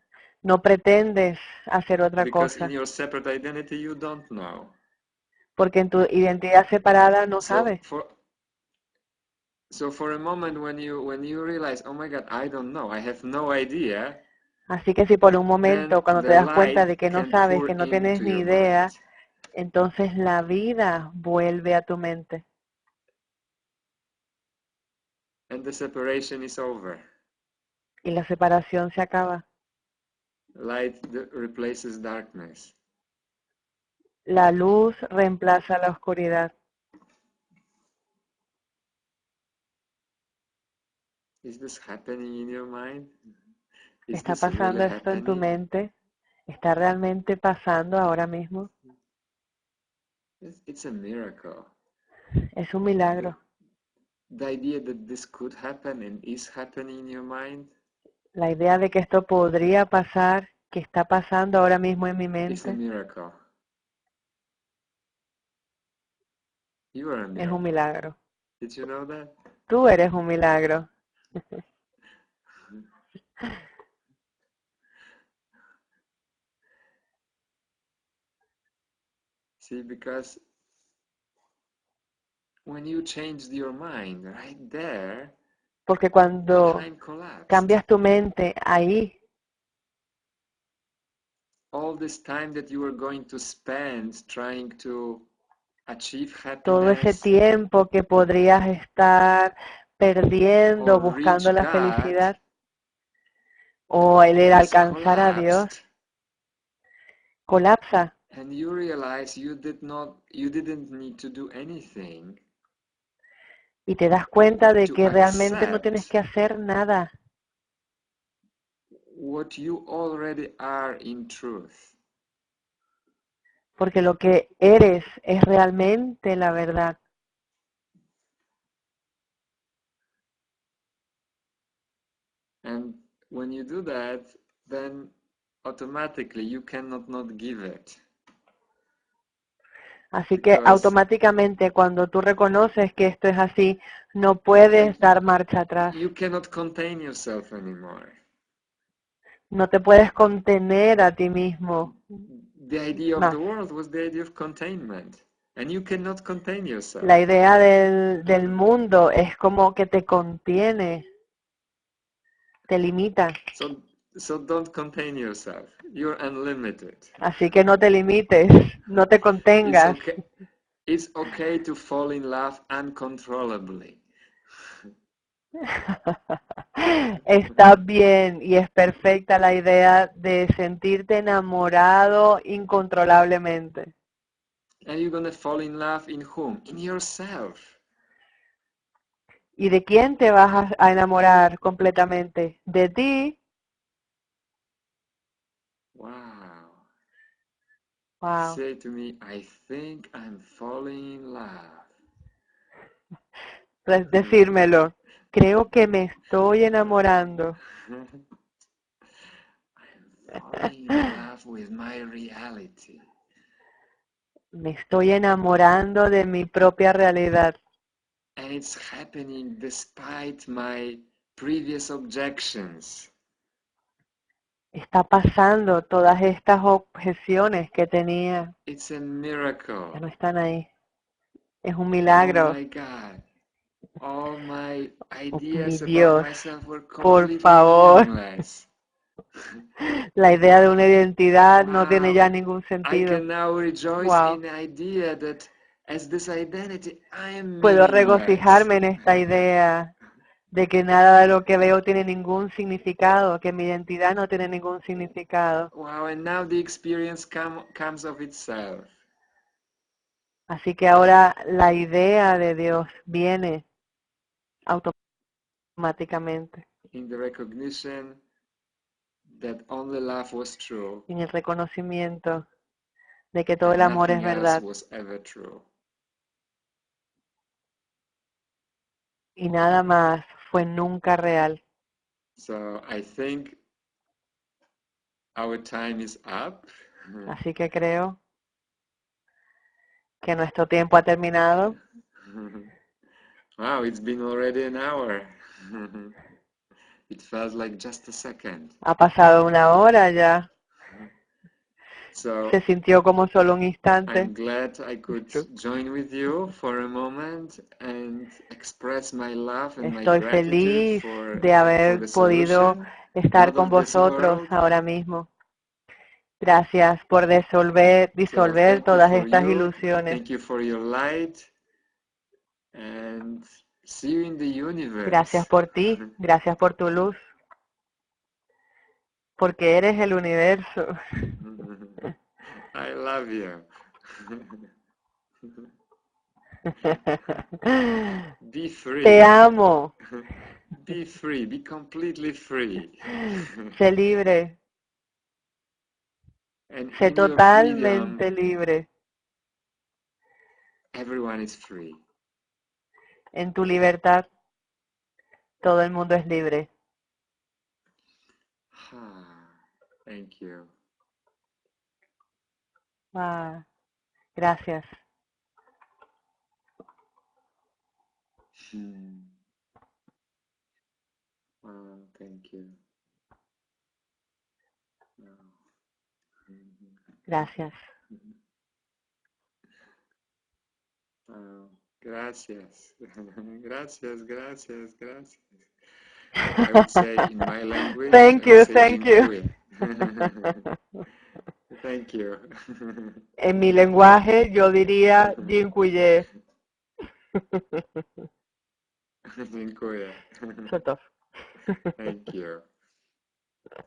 No pretendes hacer otra Because in cosa. your separate identity, you don't know. Porque en tu identidad separada no So sabes. So for a moment when you realize, oh my God, I don't know, I have no idea. Así que si por un momento, Then cuando te the das cuenta light de que no can sabes, pour que no tienes into ni your idea, mind. entonces la vida vuelve a tu mente. And the separation is over. Y la separación se acaba. Light replaces darkness. La luz reemplaza la oscuridad. Is this happening in your mind? Is ¿Está this really pasando esto en tu happening? mente? ¿Está realmente pasando ahora mismo? It's a miracle. Es un milagro. The idea that this could happen and is happening in your mind. La idea de que esto podría pasar, que está pasando ahora mismo en mi It's a mente, miracle. You are a es miracle. un milagro. Did you know that? Tú eres un milagro. See, because when you changed your mind right there, Porque cuando time collapsed. cambias tu mente ahí, All this time that you were going to spend trying to achieve todo ese happiness tiempo que podrías estar perdiendo or reach buscando la God felicidad o el has alcanzar a Dios, collapsed, colapsa. and you realize you didn't need to do anything Y te das cuenta de to que realmente no tienes accept que hacer nada, what you already are in truth. porque lo que eres es realmente la verdad. And when you do that, then automatically you cannot not give it. Así que automáticamente cuando tú reconoces que esto es así, no puedes dar marcha atrás. You cannot contain yourself anymore. No te puedes contener a ti mismo. The idea of más. the world was the idea of containment, and you cannot contain yourself. La idea del mundo es como que te contiene, te limita. So don't contain yourself. You're unlimited. Así que no te limites, no te contengas. It's okay to fall in love uncontrollably. Está bien y es perfecta la idea de sentirte enamorado incontrolablemente. And you're gonna fall in love in whom? In yourself. ¿Y de quién te vas a enamorar completamente? ¿De ti? Wow. Wow. Say to me, I think I'm falling in love. Pues decírmelo. Creo que me estoy enamorando. I'm falling in love with my reality. Me estoy enamorando de mi propia realidad. And it's happening despite my previous objections. Está pasando todas estas objeciones que tenía. It's a miracle. Ya no están ahí. Es un milagro. Oh my God. All my ideas Mi Dios, about myself were por completely favor. meaningless. La idea de una identidad Wow. no tiene ya ningún I sentido. can now rejoice Wow. in the idea that as this identity I am Puedo meaningless. regocijarme en esta idea de que nada de lo que veo tiene ningún significado, que mi identidad no tiene ningún significado. Wow, and now the experience comes of itself. Así que ahora la idea de Dios viene automáticamente. In the recognition that only love was true. En el reconocimiento de que todo el amor es verdad. Was ever true. Y nada más fue nunca real. So I think our time is up. Así que creo que nuestro tiempo ha terminado. Wow, it's been already an hour. It felt like just a second. Ha pasado una hora ya. So se sintió como solo un instante. I'm glad I could join with you for a moment and express my love and my Estoy gratitude feliz for de haber the podido solution estar not con of this vosotros world. ahora mismo. Gracias por disolver So thank you todas for estas you, ilusiones. thank you for your light, and see you in the universe. Gracias por ti, gracias por tu luz, porque eres el universo. I love you. Be free. Te amo. Be free, be completely free. Sé libre, And sé in your totalmente freedom, libre. everyone is free. En tu libertad, todo el mundo es libre. Thank you. Gracias. Thank you. Gracias. Gracias. Gracias, gracias, gracias. I would say in my language. Thank you, thank you. Thank you. En mi lenguaje yo diría dziękuję. Dziękuję. Sort. Thank you.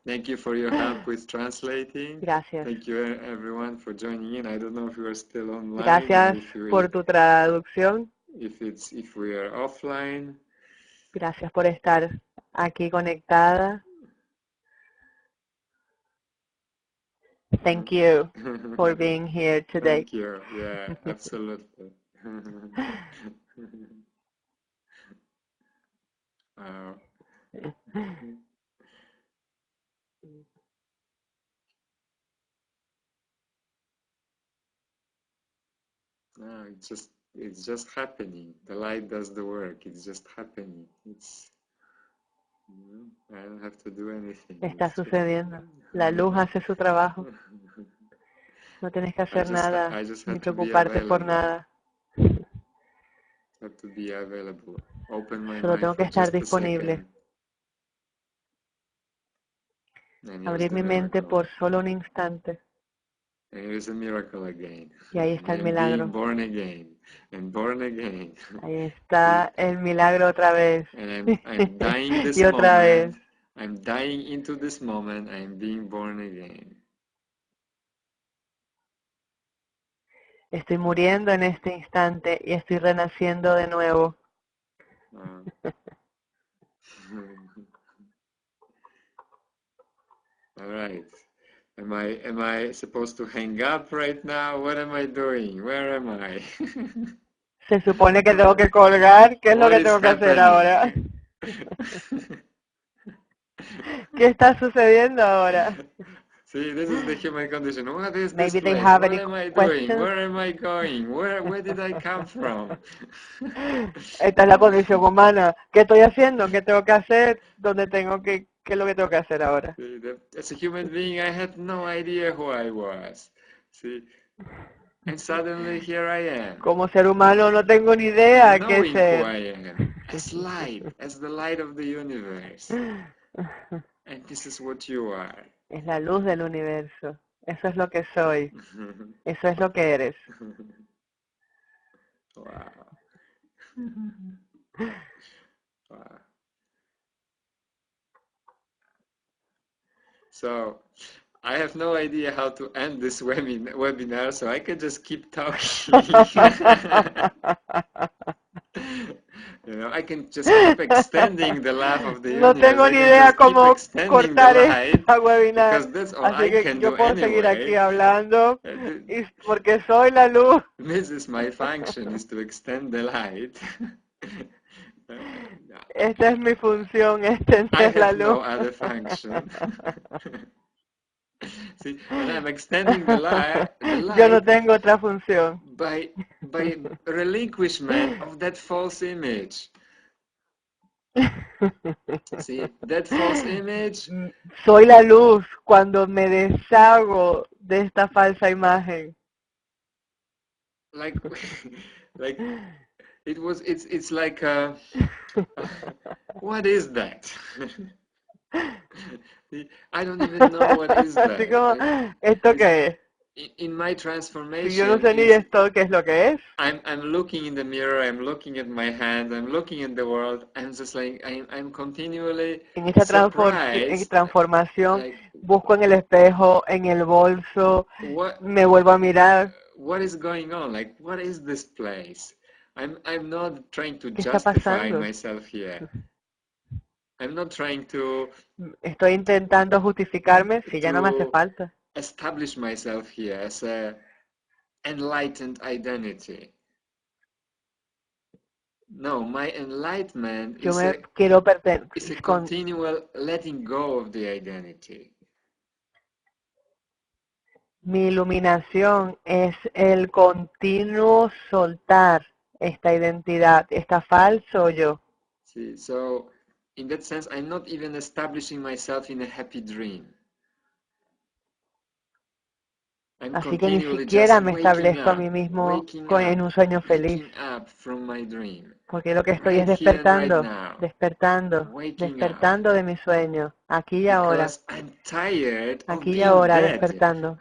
Thank you for your help with translating. Gracias. Thank you everyone for joining in. I don't know if you are still online. Gracias por tu traducción. If we are offline. Gracias por estar aquí conectada. Thank you for being here today. Thank you. Yeah, absolutely. No, it's just happening. The light does the work. It's just happening. I don't have to do anything. Está sucediendo. La luz hace su trabajo. No tienes que hacer nada ni preocuparte por nada. Have to be available. Open my Solo mind tengo que for estar just a disponible. second. Abrir mi mente por solo un instante. And here's a miracle again. Y ahí está el I'm milagro. being born again and born again. Ahí está el milagro otra vez. And I'm dying this y otra moment. vez. I'm dying into this moment. I'm being born again. Estoy muriendo en este instante y estoy renaciendo de nuevo. All right. Am I supposed to hang up right now? What am I doing? Where am I? Se supone que tengo que colgar. ¿Qué es lo que tengo que hacer ahora? ¿Qué está sucediendo ahora? See, this is the human condition. What is this Maybe they place? have What any am I doing? questions? Where am I going? Where did I come from? Esta es la condición humana. ¿Qué estoy haciendo? ¿Qué tengo que hacer? ¿Qué es lo que tengo que hacer ahora? See, as a human being, I had no idea who I was. See, and suddenly here I am. Como ser humano no tengo ni idea qué Knowing ser. who I am, as light, as the light of the universe. And this is what you are. Es la luz del universo. Eso es lo que soy. Eso es lo que eres. Wow. Wow. So, I have no idea how to end this webinar, so I can just keep talking. I can just keep extending the laugh of the universe. No tengo ni idea cómo cortar esta webinar. Así que yo puedo seguir aquí hablando porque soy la luz. This is my function, is to extend the light. Esta es mi función, extender la luz. No other function. See, and I'm extending the light Yo no tengo otra función. By relinquishment of that false image. See, that false image, Soy la luz cuando me deshago de esta falsa imagen. like, like it's like what is that? I don't even know what is Así that. como, ¿esto qué es? In my Si yo no transformation sé ni is esto qué es lo que es. I'm looking in the mirror, I'm looking at my hands, I'm looking at the world, I'm just like I'm continually En esa surprised. transformación, Like busco en el espejo, en el bolso, what me vuelvo a mirar. what is going on? Like what is this place? I'm not trying to ¿Qué está justify pasando? myself here. I'm not trying to Estoy intentando justificarme si ya no me hace falta. establish myself here as a enlightened identity. No, my enlightenment Yo is me quiero is a continual letting go of the identity. Mi iluminación es el continuo soltar esta identidad, esta falso yo. See, so in that sense, I'm not even establishing myself in a happy dream. I'm Así que ni continually siquiera just me waking establezco a up, mí mismo waking en un sueño feliz, waking up from my dream, porque lo que estoy es right here and right despertando, now, despertando, waking up, despertando de mi sueño, aquí y ahora, because I'm tired of aquí y being ahora, dead. despertando,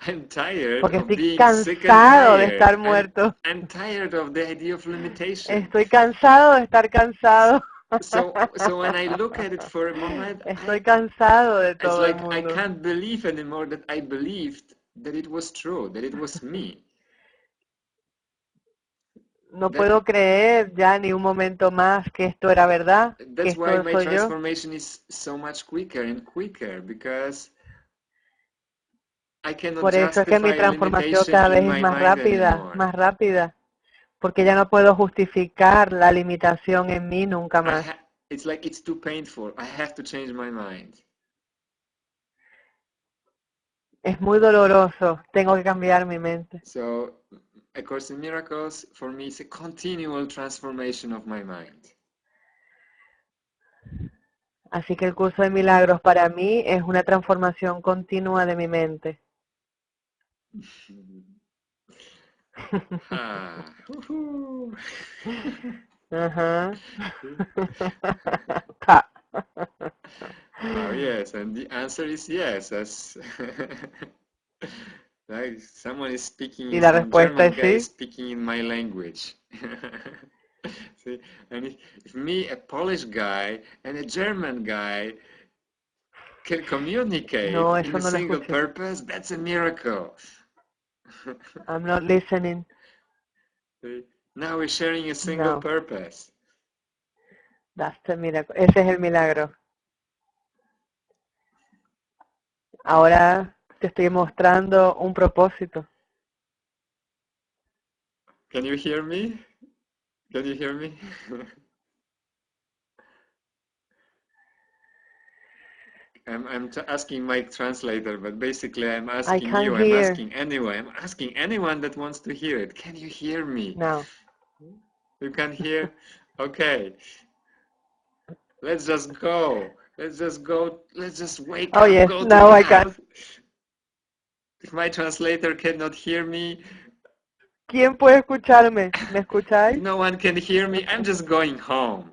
I'm tired porque of estoy being sick and cansado de tired. estar muerto, I'm tired of the idea of limitation. estoy cansado de estar cansado, So when I look at it for a moment, estoy cansado de it's todo el like I mundo. can't believe anymore that I believed that it was true, that it was me. No puedo creer ya ni un momento más que esto era verdad, que That's why esto my soy yo. transformation is so much quicker and quicker, because I cannot Por eso es que mi justify a transformación limitation cada in vez es my mind anymore. más rápida, porque ya no puedo justificar la limitación en mí nunca más. It's like it's too painful. I have to change my mind. Es muy doloroso, tengo que cambiar mi mente. So, A Course in Miracles for me is a continual transformation of my mind. Así que el curso de milagros para mí es una transformación continua de mi mente. Ajá. Oh yes, and the answer is yes. As like someone is speaking, Y la some respuesta German es guy is sí. speaking in my language. See, and if me, a Polish guy, and a German guy can communicate No, in eso a no lo single escuché. purpose, that's a miracle. I'm not listening. See, now we're sharing a single No. purpose. That's the miracle. Ese es el milagro. Ahora te estoy mostrando un propósito. Can you hear me? Can you hear me? I'm asking my translator, but basically I'm asking you, I'm asking anyone that wants to hear it. Can you hear me? No. You can hear? Okay. Let's just go. Let's just go. Let's just wake Oh up. yes, Go to now I path. can. If my translator cannot hear me, ¿Quién puede escucharme? ¿Me escucháis? if no one can hear me, I'm just going home.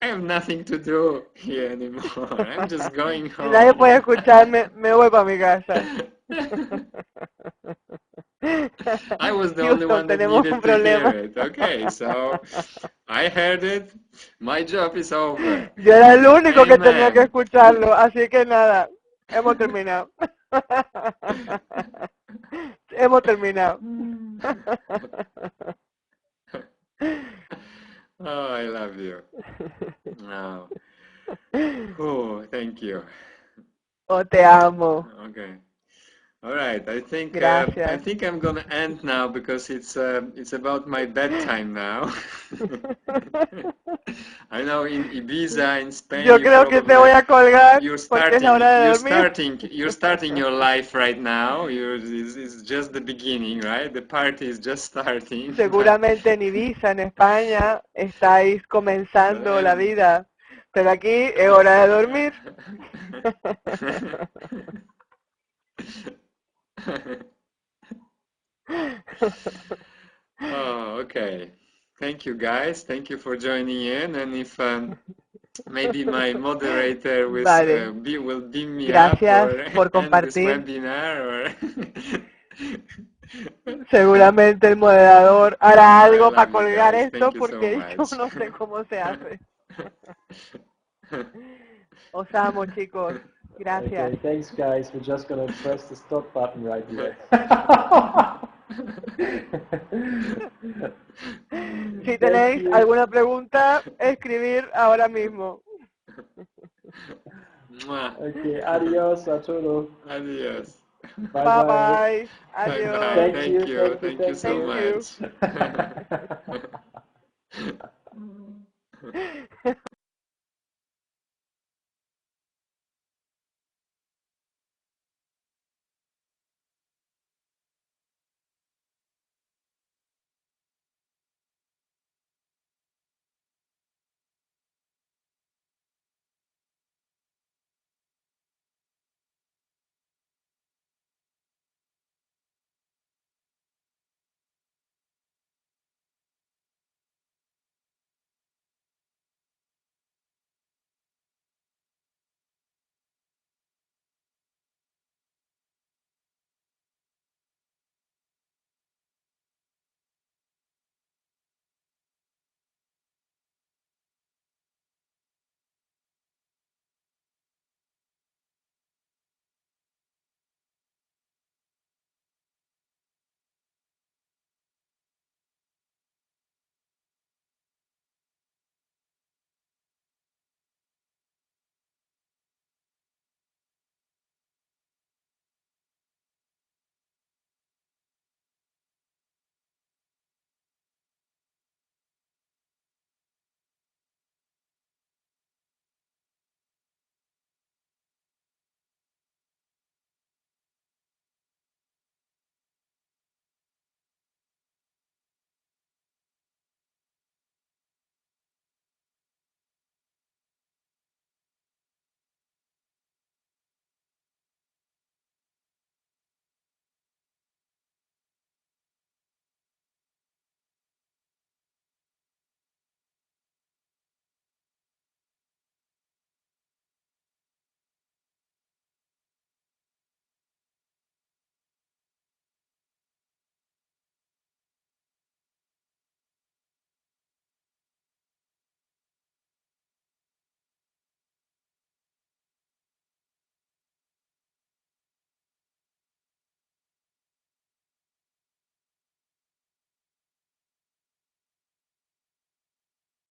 I have nothing to do here anymore. I'm just going Si nadie home. puede escucharme, me voy para mi casa. I was the only Houston, one that tenemos needed un to hear problema. it. Okay, so I heard it. My job is over. Yo era el único que tenía que Amen. escucharlo, así que nada, hemos terminado. Hemos terminado. Oh, I love you. Oh, oh, thank you. Oh, te amo. Okay. All right, I think Gracias. I'm gonna end now because it's about my bedtime now. I know in Ibiza, in Spain, Yo creo que te voy a colgar porque es la hora de dormir. you're starting your life right now. It's just the beginning, right? The party is just starting. Seguramente en Ibiza, en España, estáis comenzando la vida, pero aquí es hora de dormir. Oh, okay. Thank you, guys. Thank you for joining in. And if maybe my moderator Vale. will beam me Gracias up or por end this compartir. webinar or Seguramente el moderador hará algo para love you colgar guys. esto Thank you so porque yo much. no sé cómo se hace. Os amo, chicos. Gracias. Okay, thanks guys. We're just gonna press the stop button right here. Si tenéis alguna pregunta, escribir ahora mismo. Okay, adios a todos. Adios. Bye Bye bye. bye. Adios. Thank you so much.